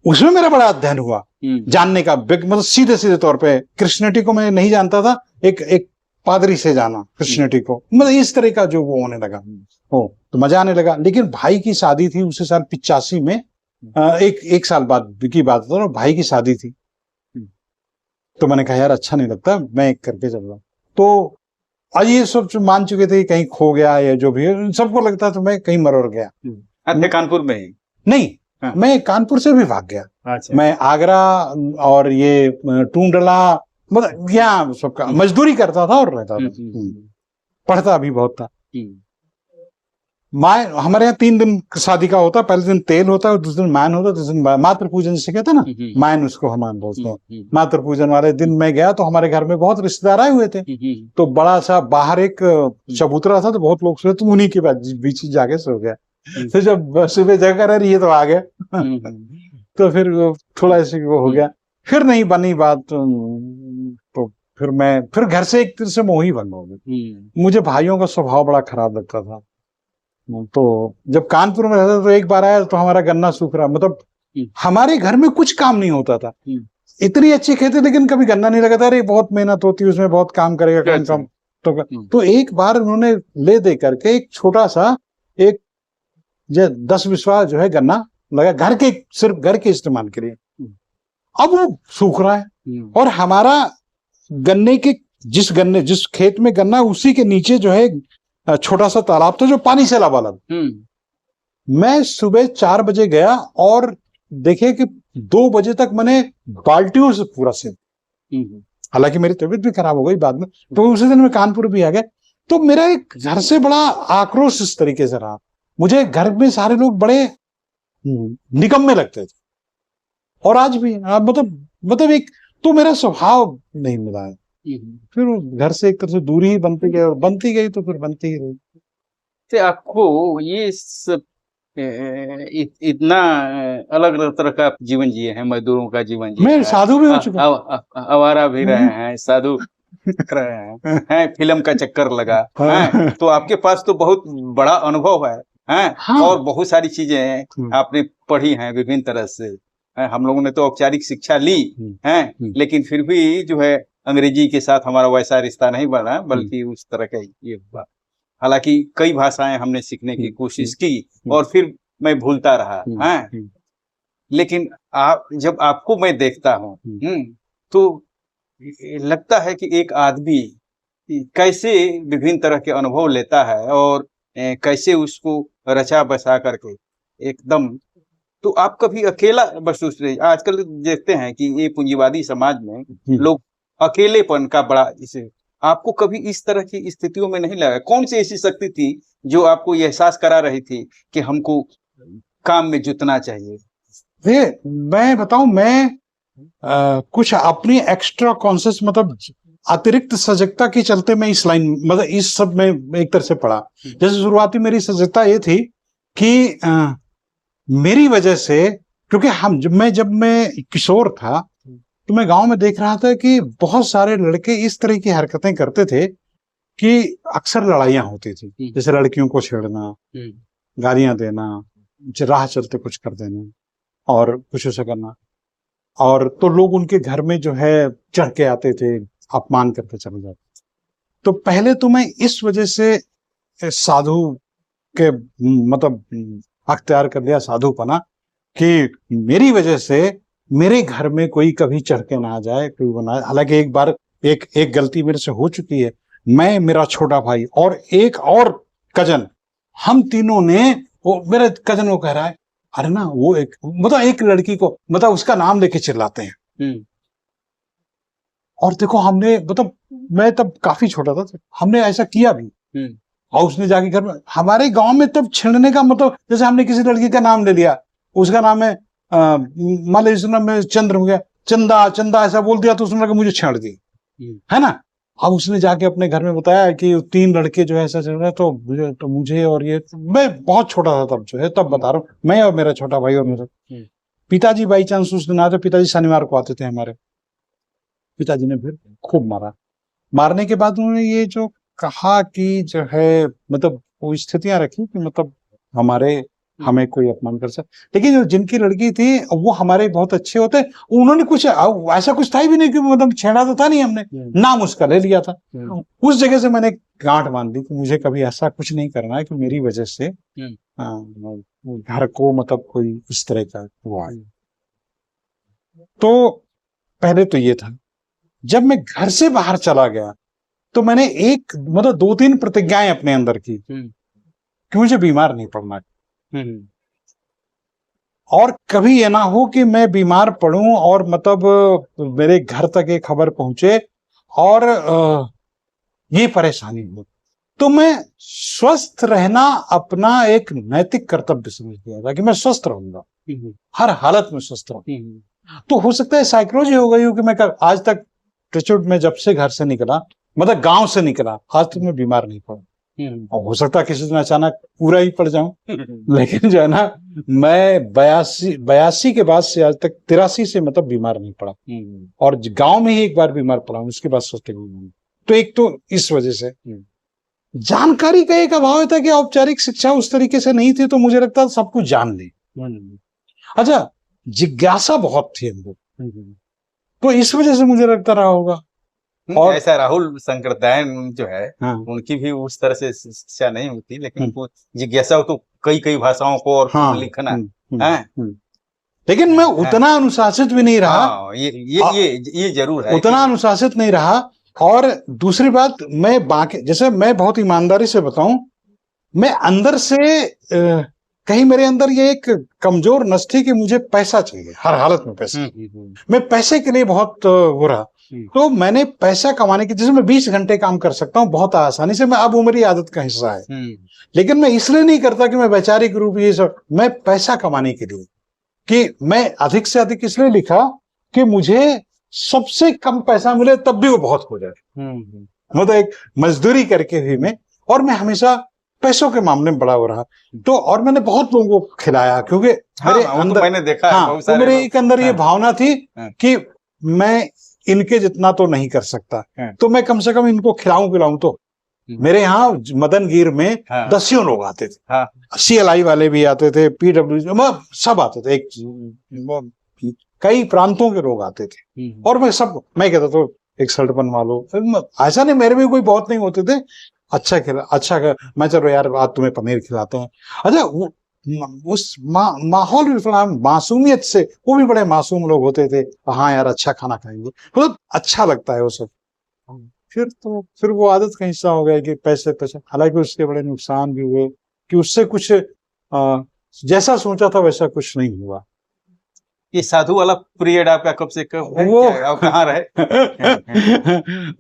S1: उसमें मेरा बड़ा अध्ययन हुआ, जानने का, मतलब सीधे सीधे तौर पे कृष्णटी को मैं नहीं जानता था, एक पादरी से जाना कृष्णटी को, मतलब इस तरह का जो वो होने लगा, तो मजा आने लगा। लेकिन भाई की शादी थी उसी साल 85 में, एक साल बाद की बात है, भाई की शादी थी, तो मैंने कहा यार अच्छा नहीं लगता, मैं करके चल रहा। तो आज ये सब मान चुके थे कहीं खो गया या जो भी है, सबको लगता तो मैं कहीं मर गया।
S2: अच्छा, कानपुर में ही
S1: नहीं, मैं कानपुर से भी भाग गया। अच्छा। मैं आगरा और ये टूंडला, मतलब यहाँ सबका मजदूरी करता था और रहता था, पढ़ता भी बहुत था। हमारे यहाँ 3 दिन शादी का होता, पहले दिन तेल होता है, दूसरे दिन मायन होता है, दूसरे दिन मातृ पूजन जिसे कहते हैं ना, मायन उसको हम बोलते हैं। मातृ पूजन वाले दिन मैं गया तो हमारे घर में बहुत रिश्तेदार आए हुए थे, तो बड़ा सा बाहर एक चबूतरा था, तो बहुत लोग सोए, तो उन्हीं के बीच जाके सो गया। तो जब सुबह जगह रही है तो आ गया तो फिर थोड़ा ऐसे वो हो गया, फिर नहीं बनी बात, तो फिर घर से एक तरह से मोह ही भंग हो गया। मुझे भाइयों का स्वभाव बड़ा खराब लगता था। तो जब कानपुर में रहता तो एक बार आया तो हमारा गन्ना सूख रहा, मतलब हमारे घर में कुछ काम नहीं होता था, इतनी अच्छी खेती, लेकिन कभी गन्ना नहीं लगा था। अरे बहुत मेहनत होती है उसमें, बहुत काम करेगा कौन काम। तो एक बार उन्होंने ले दे करके एक छोटा सा एक 10 विश्वास जो है गन्ना लगा, घर के, सिर्फ घर के इस्तेमाल के लिए। अब वो सूख रहा है, और हमारा गन्ने के जिस खेत में गन्ना, उसी के नीचे जो है छोटा सा तालाब था जो पानी से लबालब। मैं सुबह 4 बजे गया और देखिए कि 2 बजे तक मैंने बाल्टियों से पूरा से, हालांकि मेरी तबीयत भी खराब हो गई बाद में, तो उसी दिन मैं कानपुर भी आ गया। तो मेरा एक घर से बड़ा आक्रोश इस तरीके से रहा, मुझे घर में सारे लोग बड़े निकम्मे लगते थे, और आज भी मतलब एक तो मेरा स्वभाव नहीं मिला है। फिर घर से एक तरह से दूरी ही बनती गई, और बनती गई तो फिर बनती ही रही।
S2: तो आपको ये सब इतना अलग अलग तरह का जीवन जिए हैं, मजदूरों का जीवन जिए
S1: मैं
S2: हैं,
S1: साधु भी हो चुका,
S2: आवारा भी रहे हैं, साधु रहे हैं, फिल्म का चक्कर लगा है, तो आपके पास तो बहुत बड़ा अनुभव है
S1: हाँ।
S2: और बहुत सारी चीजें आपने पढ़ी हैं विभिन्न तरह से। हम लोगों ने तो औपचारिक शिक्षा ली है, लेकिन फिर भी जो है अंग्रेजी के साथ हमारा वैसा रिश्ता नहीं बना, बल्कि उस तरह का ये हुआ। हालांकि कई भाषाएं हमने सीखने की कोशिश की और फिर मैं भूलता रहा है, लेकिन जब आपको मैं देखता हूँ तो लगता है कि एक आदमी कैसे विभिन्न तरह के अनुभव लेता है और कैसे उसको रचा बसा करके एकदम। तो आप कभी अकेला महसूस नहीं? आजकल देखते हैं कि ये पूंजीवादी समाज में लोग अकेलेपन का बड़ा, इसे आपको कभी इस तरह की स्थितियों में नहीं लगा? कौन सी ऐसी शक्ति थी जो आपको ये एहसास करा रही थी कि हमको काम में जुटना चाहिए?
S1: मैं बताऊं, मैं कुछ अपनी एक्स्ट्रा कॉन्शियस मतलब अतिरिक्त सजगता के चलते मैं इस लाइन मतलब इस सब में एक तरह से पढ़ा। जैसे शुरुआती मेरी सजगता ये थी कि मेरी वजह से, क्योंकि जब मैं किशोर था तो मैं गांव में देख रहा था कि बहुत सारे लड़के इस तरह की हरकतें करते थे कि अक्सर लड़ाइयां होती थी, जैसे लड़कियों को छेड़ना, गालियां देना, राह चलते कुछ कर देना और कुछ ऐसा करना, और तो लोग उनके घर में जो है चढ़ के आते थे, अपमान करके चले जाते। तो पहले तो मैं इस वजह से साधु के मतलब अख्तियार कर लिया साधुपना, कि मेरी वजह से मेरे घर में कोई कभी चढ़ के ना आ जाए, कोई बना। हालांकि एक बार एक गलती मेरे से हो चुकी है। मैं, मेरा छोटा भाई और एक और कजन, हम तीनों ने, वो मेरे कजन वो कह रहा है, अरे ना वो एक लड़की को मतलब उसका नाम लेके चिल्लाते हैं। और देखो हमने मैं तब काफी छोटा था, हमने ऐसा किया भी। और उसने जाके घर में, हमारे गांव में तब छेड़ने का मतलब, जैसे हमने किसी लड़की का नाम ले लिया, उसका नाम है मान लीजिए चंद्र हो गया, चंदा चंदा ऐसा बोल दिया तो उसने मुझे छेड़ दी, है ना। अब उसने जाके अपने घर में बताया कि 3 लड़के जो है ऐसा चल रहा है, तो मुझे और ये, मैं बहुत छोटा था तब, जो है तब बता रहा हूँ, मैं और मेरा छोटा भाई और मेरा पिताजी, बाई चांस उस दिन आते, पिताजी शनिवार को आते थे हमारे। पिताजी ने फिर खूब मारा। मारने के बाद उन्होंने ये जो कहा कि जो है मतलब वो स्थितियां रखी कि मतलब हमें कोई अपमान कर सकता, लेकिन जो जिनकी लड़की थी वो हमारे बहुत अच्छे होते, उन्होंने कुछ ऐसा कुछ था ही भी नहीं कि मतलब छेड़ा तो था नहीं, हमने नाम उसका ले लिया था। उस जगह से मैंने गांठ बांध ली कि मुझे कभी ऐसा कुछ नहीं करना है कि मेरी वजह से घर को मतलब कोई इस तरह का हुआ है। तो पहले तो ये था। जब मैं घर से बाहर चला गया तो मैंने 2-3 प्रतिज्ञाएं अपने अंदर की कि मुझे बीमार नहीं पड़ना, और कभी ये ना हो कि मैं बीमार पड़ूं और मतलब मेरे घर तक ये खबर पहुंचे और ये परेशानी हो। तो मैं स्वस्थ रहना अपना एक नैतिक कर्तव्य समझ लिया था कि मैं स्वस्थ रहूंगा, हर हालत में स्वस्थ रहूंगा। तो हो सकता है साइकोलॉजी हो गई हो कि मैं आज तक में जब से घर से निकला, मतलब गांव से निकला, आज तक मैं बीमार नहीं पड़ा। और हो सकता है किसी दिन अचानक पूरा ही पड़ जाऊं, लेकिन जो है ना, मैं 82 के बाद से आज तक 83 से मतलब बीमार नहीं पड़ा, और गांव में ही एक बार बीमार पड़ा हूं, उसके बाद सोचते हुए। तो एक तो इस वजह से जानकारी का एक अभाव था कि औपचारिक शिक्षा उस तरीके से नहीं थी, तो मुझे लगता था सब कुछ जान ले। अच्छा, जिज्ञासा बहुत थी अंदर, तो इस वजह से मुझे लगता रहा होगा।
S2: और ऐसा राहुल शंकरदयाल जो है, उनकी भी उस तरह से शिक्षा नहीं होती, लेकिन वो जिज्ञासा तो कई भाषाओं को और लिखना है।
S1: लेकिन मैं उतना अनुशासित भी नहीं रहा।
S2: ये जरूर है,
S1: उतना अनुशासित नहीं रहा। और दूसरी बात, जैसे मैं बहुत ईमानदारी से बताऊं, मैं अंदर से कहीं मेरे अंदर ये एक कमजोर नस थी कि मुझे पैसा चाहिए, हर हालत में पैसा। मैं पैसे के लिए बहुत हो रहा। तो मैंने पैसा कमाने की, जैसे मैं 20 घंटे काम कर सकता हूँ बहुत आसानी से, अब वो मेरी आदत का हिस्सा है। लेकिन मैं इसलिए नहीं करता कि मैं वैचारिक रूप ये सब, मैं पैसा कमाने के लिए, कि मैं अधिक से अधिक इसलिए लिखा कि मुझे सबसे कम पैसा मिले तब भी वो बहुत हो जाए, मतलब एक मजदूरी करके भी मैं। और मैं हमेशा पैसों के मामले में बड़ा हो रहा। तो और मैंने बहुत लोगों को खिलाया, क्योंकि
S2: हाँ,
S1: मेरे अंदर,
S2: मैंने देखा है, बहुत
S1: तो
S2: सारे
S1: मेरे
S2: लोग।
S1: एक अंदर ये
S2: हाँ,
S1: भावना थी
S2: हाँ,
S1: कि मैं इनके जितना तो नहीं कर सकता,
S2: हाँ,
S1: तो मैं कम से कम इनको खिलाऊं पिलाऊं। तो मेरे यहाँ मदनगीर में
S2: हाँ,
S1: दसियों लोग आते थे,
S2: हाँ,
S1: CLI वाले भी आते थे, PWD सब आते थे, एक कई प्रांतों के लोग आते थे। और मैं कहता तो एक शर्ट बनवा लो, ऐसा नहीं, मेरे भी कोई बहुत नहीं होते थे। मैं चलो यार आज तुम्हें पनीर खिलाते हैं। अच्छा, उस माहौल भी बड़ा मासूमियत से, वो भी बड़े मासूम लोग होते थे। हाँ यार अच्छा खाना खाएंगे, बहुत अच्छा लगता है वो सब। फिर वो आदत का हिस्सा हो गया कि पैसे पैसे, हालांकि उसके बड़े नुकसान भी हुए कि उससे कुछ जैसा सोचा था वैसा कुछ नहीं हुआ।
S2: ये साधु वाला पीरियड आपका कब से कब है?
S1: वो
S2: क्या आप कहाँ रहे?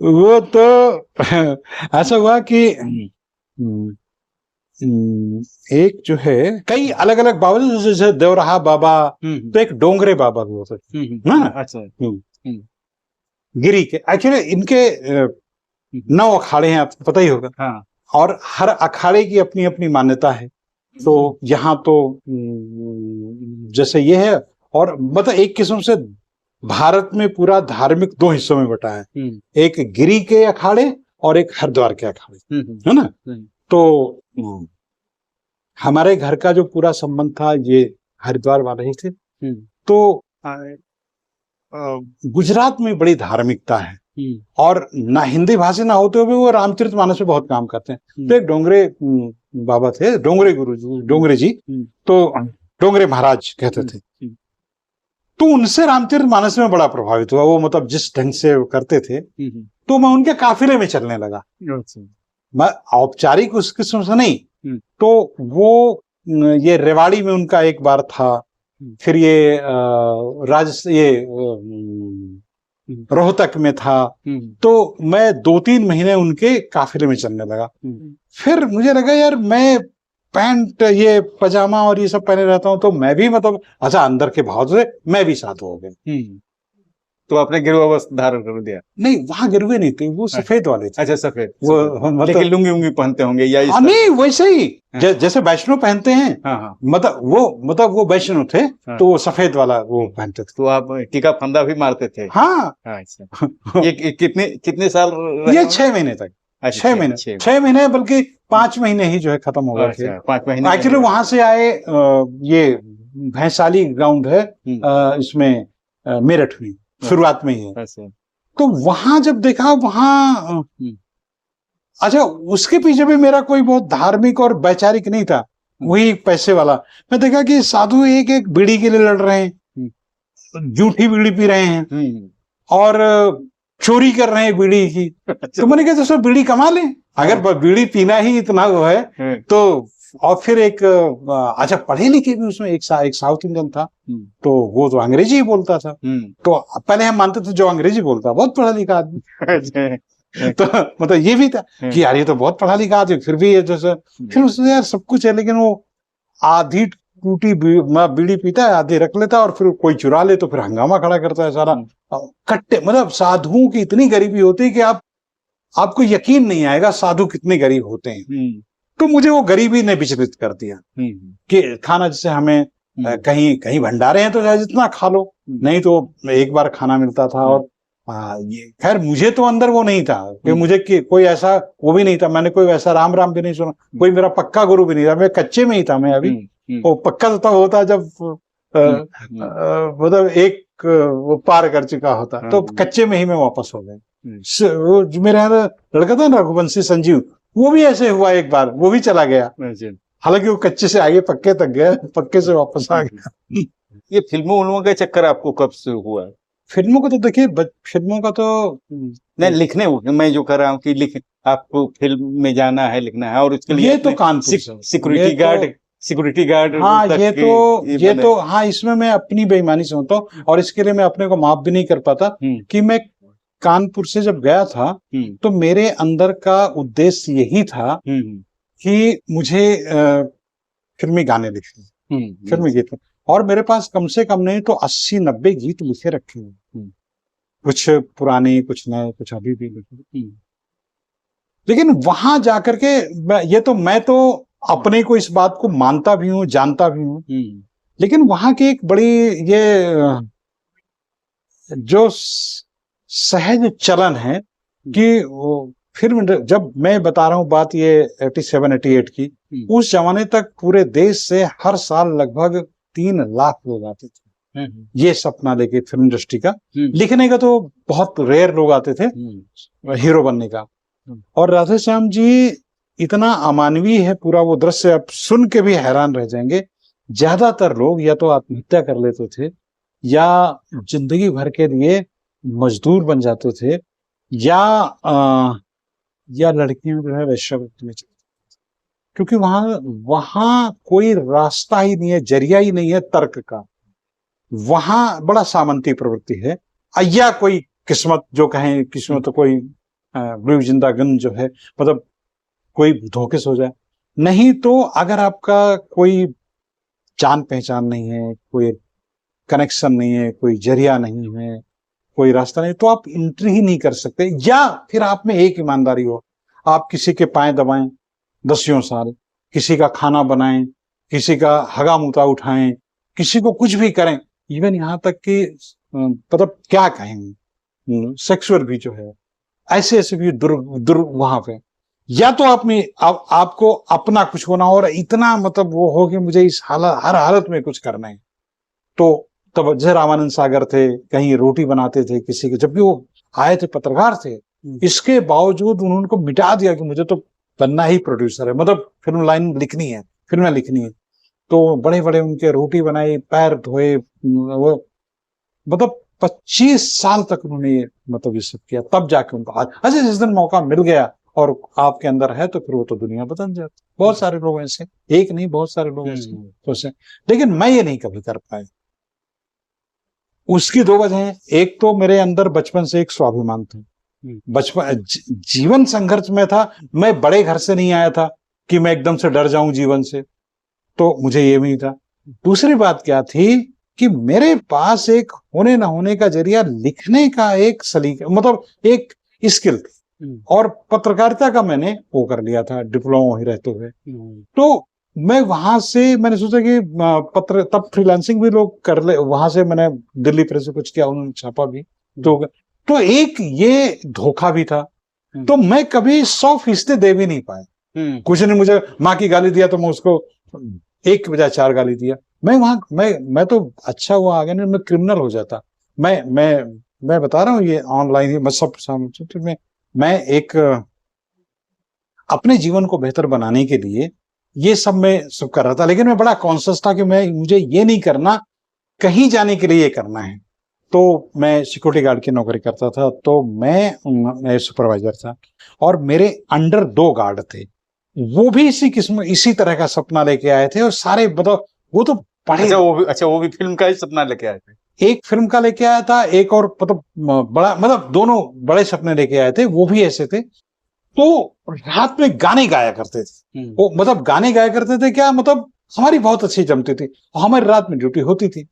S1: वो तो ऐसा हुआ कि एक जो है, कई अलग अलग बाबा, जैसे देवराहा बाबा, तो एक डोंगरे बाबा भी होते ना।
S2: अच्छा,
S1: गिरी के एक्चुअली इनके 9 अखाड़े हैं, आपको पता ही होगा।
S2: हाँ,
S1: और हर अखाड़े की अपनी अपनी मान्यता है। तो यहाँ तो जैसे ये है, और मतलब एक किस्म से भारत में पूरा धार्मिक 2 हिस्सों में बटा है, एक गिरी के अखाड़े और एक हरिद्वार के अखाड़े, है ना। तो हमारे घर का जो पूरा संबंध था ये हरिद्वार वाले ही थे। तो गुजरात में बड़ी धार्मिकता है, और ना हिंदी भाषी ना होते हुए भी वो रामचरितमानस में बहुत काम करते हैं। तो एक डोंगरे बाबा थे, डोंगरे गुरु जी, डोंगरे जी, तो डोंगरे महाराज कहते थे। तो उनसे रामचरितमानस में बड़ा प्रभावित हुआ। वो मतलब जिस ढंग से वो करते थे, तो मैं उनके काफिले में चलने लगा। मैं औपचारिक उस किस्म से नहीं, तो वो ये रेवाड़ी में उनका एक बार था, फिर ये रोहतक में था। तो मैं 2-3 महीने उनके काफिले में चलने लगा। फिर मुझे लगा यार मैं पैंट ये पजामा और ये सब पहने रहता हूँ, तो मैं भी मतलब अच्छा अंदर के भाव से मैं भी साधु हो गया।
S2: तो आपने गिरुआ वस्त्र धारण कर दिया?
S1: नहीं, वहां गिरुए नहीं थे, वो सफेद वाले थे।
S2: अच्छा, सफेद,
S1: वो मतलब,
S2: लेकिन लुंगी उंगी पहनते होंगे या
S1: हाँ, नहीं वैसे ही जैसे वैष्णव पहनते हैं।
S2: हाँ,
S1: मतलब वो वैष्णव थे। तो वो सफेद वाला वो पहनते थे।
S2: तो आप टीका फंदा भी मारते थे?
S1: हाँ।
S2: अच्छा, ये कितने साल
S1: ये 6 महीने तक। 6 महीने बल्कि 5 महीने ही जो है खत्म हो गए थे।
S2: 5 महीने
S1: एक्चुअली वहां से आए, ये भैंसाली ग्राउंड है इसमें मेरठ में, शुरुआत में ही है। तो वहां जब देखा, वहां अच्छा उसके पीछे भी मेरा कोई बहुत धार्मिक और वैचारिक नहीं था, वही पैसे वाला। मैं देखा कि साधु एक एक बीड़ी के लिए लड़ रहे हैं, जूठी बीड़ी पी रहे हैं और चोरी कर रहे हैं बीड़ी की। तो मैंने कहा तो बीड़ी कमा लें, अगर बीड़ी पीना ही इतना वो है तो। और फिर एक अच्छा पढ़े लिखे भी उसमें एक साउथ इंडियन था, तो वो तो अंग्रेजी ही बोलता था। तो पहले हम मानते थे जो अंग्रेजी बोलता बहुत पढ़ा लिखा आदमी। तो मतलब ये भी था कि यार ये तो बहुत पढ़ा लिखा आदमी, फिर भी ये जैसे, फिर उसने यार सब कुछ है, लेकिन वो आधी टूटी बीड़ी पीता है, आधी रख लेता है, और फिर कोई चुरा ले तो फिर हंगामा खड़ा करता है सारा। कट्टे मतलब साधुओं की इतनी गरीबी होती है कि आपको यकीन नहीं आएगा साधु कितने गरीब होते हैं। तो मुझे वो गरीबी ने विचलित कर दिया कि खाना जैसे हमें कहीं भंडारे हैं तो जितना खा लो, नहीं तो एक बार खाना मिलता था। और ये खैर मुझे तो अंदर वो नहीं था कि मुझे कोई ऐसा वो भी नहीं था, मैंने कोई वैसा राम राम भी नहीं सुना, कोई मेरा पक्का गुरु भी नहीं था, मैं कच्चे में ही था। मैं अभी वो पक्का तो तब होता जब मतलब एक वो पार कर चुका होता, तो कच्चे में ही मैं वापस हो गया। वो जो मेरे यहाँ लड़का था ना रघुवंशी संजीव, वो भी ऐसे हुआ एक बार, वो भी चला गया। हालांकि वो कच्चे से आगे पक्के तक गया, पक्के से वापस आ गया।
S2: ये फिल्मों का चक्कर आपको कब से हुआ?
S1: फिल्मों का तो देखिए, फिल्मों का तो
S2: नहीं, लिखने मैं जो कर रहा हूँ कि आपको फिल्म में जाना है, लिखना है, और उसके लिए
S1: ये तो कानपुर
S2: सिक्योरिटी गार्ड।
S1: हाँ, ये तो हाँ, इसमें मैं अपनी बेईमानी समझता हूँ, और इसके लिए मैं अपने को माफ भी नहीं कर पाता कि मैं कानपुर से जब गया था तो मेरे अंदर का उद्देश्य यही था कि मुझे फिल्मी गाने लिखने, फिल्मी गीत, और मेरे पास कम से कम नहीं तो 80-90 गीत लिखे रखे हैं, कुछ पुराने, कुछ नए, कुछ अभी भी लिखे। लेकिन वहां जाकर के मैं तो अपने को इस बात को मानता भी हूँ, जानता भी हूँ, लेकिन वहां की एक बड़ी ये जो सहज चलन है कि फिल्म, जब मैं बता रहा हूँ बात ये 87-88 की, उस जमाने तक पूरे देश से हर साल लगभग 3 लाख लोग आते थे ये सपना लेके फिल्म इंडस्ट्री का। लिखने का तो बहुत रेयर लोग आते थे, हीरो बनने का। और राधे श्याम जी इतना अमानवीय है पूरा वो दृश्य, आप सुन के भी हैरान रह जाएंगे। ज्यादातर लोग या तो आत्महत्या कर लेते थे, या जिंदगी भर के लिए मजदूर बन जाते थे, या लड़कियों जो है वेश्यावृत्ति में चली, क्योंकि वहां कोई रास्ता ही नहीं है, जरिया ही नहीं है तर्क का। वहां बड़ा सामंती प्रवृत्ति है, या कोई किस्मत जो कहें, किस्मत तो कोई ब्लू जिंदा गन जो है, मतलब कोई धोखे से हो जाए। नहीं तो अगर आपका कोई जान पहचान नहीं है, कोई कनेक्शन नहीं है, कोई जरिया नहीं है, कोई रास्ता नहीं, तो आप एंट्री ही नहीं कर सकते। या फिर आप में एक ईमानदारी हो, आप किसी के पांव दबाएं 10 साल, किसी का खाना बनाएं, किसी का हगा मुता उठाएं, किसी को कुछ भी करें, इवन यहाँ तक कि मतलब क्या कहेंगे, सेक्सुअल भी जो है, ऐसे भी दुर वहां पे। या तो आपको अपना कुछ होना, और इतना मतलब वो हो कि मुझे इस हर हालत में कुछ करना है। तो तब जय रामानंद सागर थे, कहीं रोटी बनाते थे किसी के, जबकि वो आए थे पत्रकार थे, इसके बावजूद उन्होंने को मिटा दिया कि मुझे तो बनना ही प्रोड्यूसर है, मतलब फिल्म लाइन लिखनी है, फिल्में लिखनी है। तो बड़े बड़े उनके रोटी बनाई, पैर धोए, वो मतलब 25 साल तक उन्होंने ये मतलब ये सब किया, तब जाके उनको आज अच्छा जिस दिन मौका मिल गया और आपके अंदर है, तो फिर वो तो दुनिया बदल जाती। बहुत सारे लोग ऐसे, एक नहीं बहुत सारे लोग ऐसे, लेकिन मैं ये नहीं कभी कर पाया। उसकी 2 वजह हैं। एक तो मेरे अंदर बचपन से एक स्वाभिमान था, बचपन जीवन संघर्ष में था। मैं बड़े घर से नहीं आया था कि मैं एकदम से डर जाऊं जीवन से, तो मुझे ये भी था। दूसरी बात क्या थी कि मेरे पास एक होने ना होने का जरिया लिखने का एक सलीका, मतलब एक स्किल, और पत्रकारिता का मैंने वो कर लिया था डिप्लोमा ही रहते हुए। तो मैं वहां से मैंने सोचा कि पत्र, तब फ्रीलांसिंग भी लोग कर ले, वहां से मैंने दिल्ली प्रेस से कुछ किया, उन्होंने छापा भी। तो एक ये धोखा भी था। तो मैं कभी 100% दे भी नहीं पाया। कुछ ने मुझे माँ की गाली दिया तो मैं उसको 1 के बजाय 4 गाली दिया। मैं तो अच्छा हुआ आगे नहीं, मैं क्रिमिनल हो जाता। मैं बता रहा हूँ ये ऑनलाइन ही, मैं सब सामने मैं एक अपने जीवन को बेहतर बनाने के लिए ये सब मैं सब कर रहा था, लेकिन मैं बड़ा कॉन्शियस था कि मुझे ये नहीं करना, कहीं जाने के लिए ये करना है। तो मैं सिक्योरिटी गार्ड की नौकरी करता था, तो मैं सुपरवाइजर था, और मेरे अंडर 2 गार्ड थे, वो भी इसी तरह का सपना लेके आए थे, और सारे मतलब वो तो पढ़े।
S2: वो भी फिल्म का ही सपना लेके आए थे।
S1: एक फिल्म का लेके आया था, एक और मतलब बड़ा, मतलब दोनों बड़े सपने लेके आए थे, वो भी ऐसे थे। तो रात में गाने गाया करते थे वो, मतलब गाने गाया करते थे क्या, मतलब हमारी बहुत अच्छी जमती थी, हमारी रात में ड्यूटी होती थी।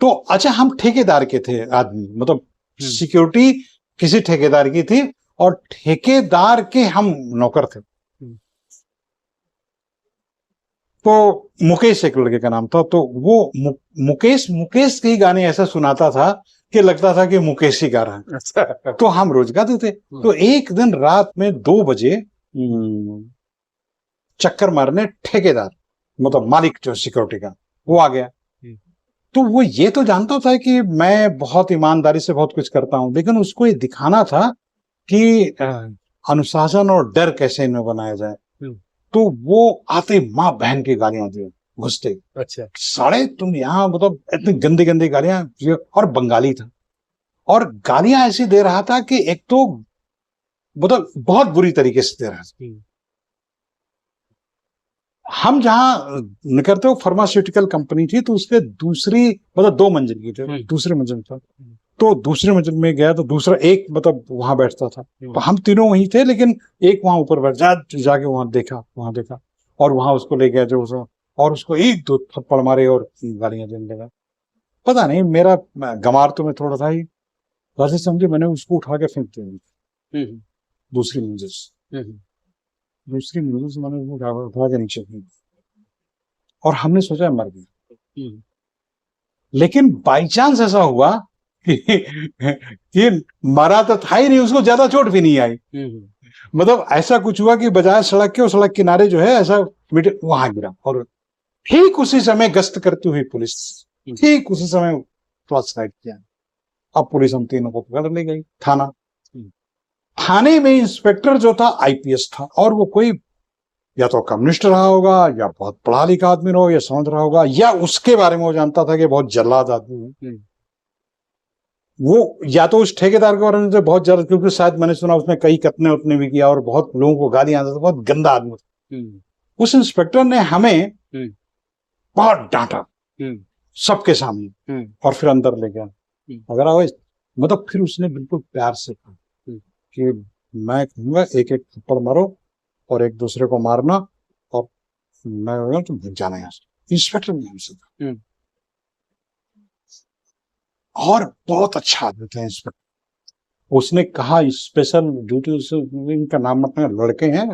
S1: तो अच्छा, हम ठेकेदार के थे आदमी, मतलब सिक्योरिटी किसी ठेकेदार की थी, और ठेकेदार के हम नौकर थे। तो मुकेश एक लड़के का नाम था, तो वो मुकेश के ही गाने ऐसा सुनाता था कि लगता था कि मुकेश ही गा रहा है। तो हम रोज गाते थे। तो एक दिन रात में 2 बजे चक्कर मारने ठेकेदार, मतलब मालिक जो सिक्योरिटी का, वो आ गया। तो वो ये तो जानता था कि मैं बहुत ईमानदारी से बहुत कुछ करता हूं, लेकिन उसको ये दिखाना था कि अनुशासन और डर कैसे इनमें बनाया जाए। तो वो आते माँ बहन की गालियां दिए, घुसते। अच्छा, साढ़े तुम यहाँ, मतलब इतनी गंदी गंदी गालियां, और बंगाली था, और गालियां ऐसी दे रहा था कि एक तो मतलब बहुत बुरी तरीके से दे रहा था। हम जहां निकलते हो फार्मास्यूटिकल कंपनी थी, तो उसके दूसरी, मतलब 2 मंजिल की थी, दूसरे मंजिल था। तो दूसरे मंजिल में गया, तो दूसरा एक मतलब वहां बैठता था, तो हम तीनों वहीं थे, लेकिन एक वहां ऊपर बैठ जाके वहां देखा, और वहां उसको ले गया जो, और उसको 1-2 थप्पड़ मारे और गालियां देने लगा। पता नहीं, मेरा गमार तो मैं थोड़ा था ही, वैसे समझे, मैंने उसको उठा के फेंक दिया। दूसरी मंजिल मैंने वो उठा के नीचे फेंक और हमने सोचा मर गया। लेकिन बाई चांस ऐसा हुआ कि मरा तो था ही नहीं, उसको ज्यादा चोट भी नहीं आई। मतलब ऐसा कुछ हुआ कि बजाय सड़क के, उस सड़क किनारे जो है ऐसा वहां गिरा। और ठीक उसी समय गश्त करती हुई पुलिस ठीक उसी समय फ्लैश लाइट किया। अब पुलिस हम तीनों को पकड़ ले गई थाना। थाने में इंस्पेक्टर जो था आईपीएस था, और वो कोई या तो कम्युनिस्ट रहा होगा, या बहुत पढ़ा लिखा आदमी रहा, या समझ रहा होगा, या उसके बारे में वो जानता था कि बहुत जल्लाद आदमी है। वो या तो उस ठेकेदार के बारे में बहुत ज्यादा, क्योंकि शायद मैंने सुना उसने कई कतने उतने भी किया और बहुत लोगों को गालियां देता था, बहुत गंदा आदमी था। उस इंस्पेक्टर ने हमें बहुत डांटा सबके सामने और फिर अंदर ले गया। अगर आवाज मतलब फिर उसने बिल्कुल प्यार से कहा कि मैं कहूंगा एक एक थप्पड़ मारो और एक दूसरे को मारना, और मैं तुम भग जाना यहाँ से। इंस्पेक्टर ने हमसे कहा, और बहुत अच्छा आदमी था इंस्पेक्टर। उसने कहा स्पेशल ड्यूटी से इनका नाम मत लेना, लड़के हैं,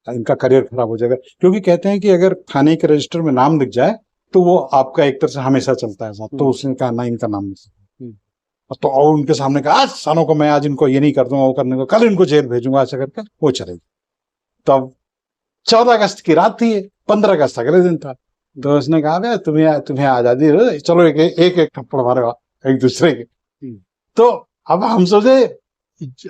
S1: इनका करियर खराब हो जाएगा। क्योंकि कहते हैं कि अगर थाने के रजिस्टर में नाम लिख जाए तो वो आपका एक तरह से हमेशा चलता है साथ। तो उसने कहा ना, इनका नाम लिख। तो और उनके सामने कहा आज सालों को मैं आज इनको ये नहीं कर दूंगा, वो करने को, कल इनको जेल भेजूंगा, ऐसा करके वो चले। तब 14 अगस्त की रात थी, 15 अगस्त अगले दिन था। तो उसने कहा तुम्हें आजादी है, चलो एक थप्पड़ मारो एक दूसरे के। तो अब हम सोचे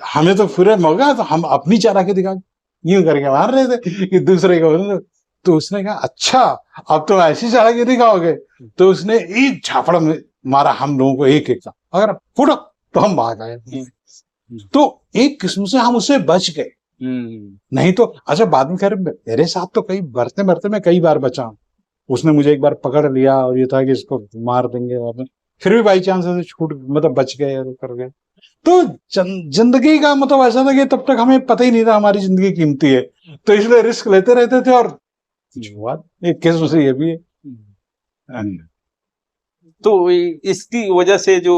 S1: हमें तो पूरे मौका, तो हम अपनी चालाकी दिखा यूं करके मार रहे थे कि दूसरे को। तो उसने कहा अच्छा अब तो ऐसी चालाकी दिखाओगे। तो उसने एक झापड़ में मारा हम लोगों को एक का, अगर फुटो तो हम भाग आए। तो एक किस्म से हम उससे बच गए। नहीं तो अच्छा बाद में खैर मेरे साथ तो कई मरते मरते मैं कई बार बचा। उसने मुझे एक बार पकड़ लिया और ये था कि इसको मार देंगे, वापस फिर भी बाई चांस ऐसे छूट, मतलब बच गए और कर गए। तो जिंदगी का मतलब ऐसा था कि तब तक हमें पता ही नहीं था हमारी जिंदगी कीमती है, तो इसलिए रिस्क लेते रहते थे। और एक किस्म से ये भी है।
S2: तो इसकी वजह से जो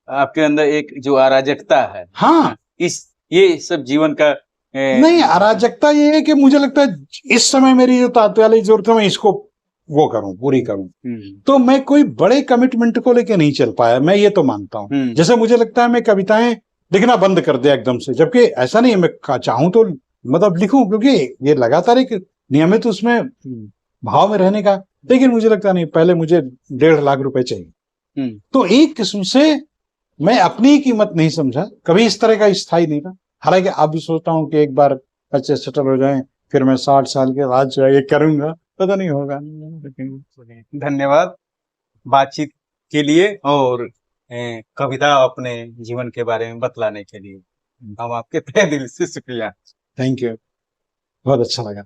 S2: आपके अंदर एक जो अराजकता है,
S1: हाँ,
S2: ये सब जीवन का
S1: नहीं, अराजकता ये है कि मुझे लगता है इस समय मेरी जो तात्कालिक जरूरत है मैं इसको वो करूं, पूरी करूं। तो मैं कोई बड़े कमिटमेंट को लेके नहीं चल पाया, मैं ये तो मानता हूं। जैसे मुझे लगता है मैं कविताएं लिखना बंद कर दिया एकदम से, जबकि ऐसा नहीं है, मैं चाहूं तो मतलब लिखूं, क्योंकि ये लगातार एक नियमित उसमें भाव में रहने का। लेकिन मुझे लगता नहीं, पहले मुझे 1.5 लाख रुपए चाहिए। तो एक किस्म से मैं अपनी कीमत नहीं समझा, कभी इस तरह का स्थायी नहीं था। हालांकि अब भी सोचता हूँ कि एक बार बच्चे सेटल हो जाएं, फिर मैं 60 साल के बाद जो है ये करूंगा, पता नहीं होगा।
S2: धन्यवाद बातचीत के लिए और कविता अपने जीवन के बारे में बतलाने के लिए। हम आपके तहे दिल से शुक्रिया।
S1: थैंक यू, बहुत अच्छा लगा।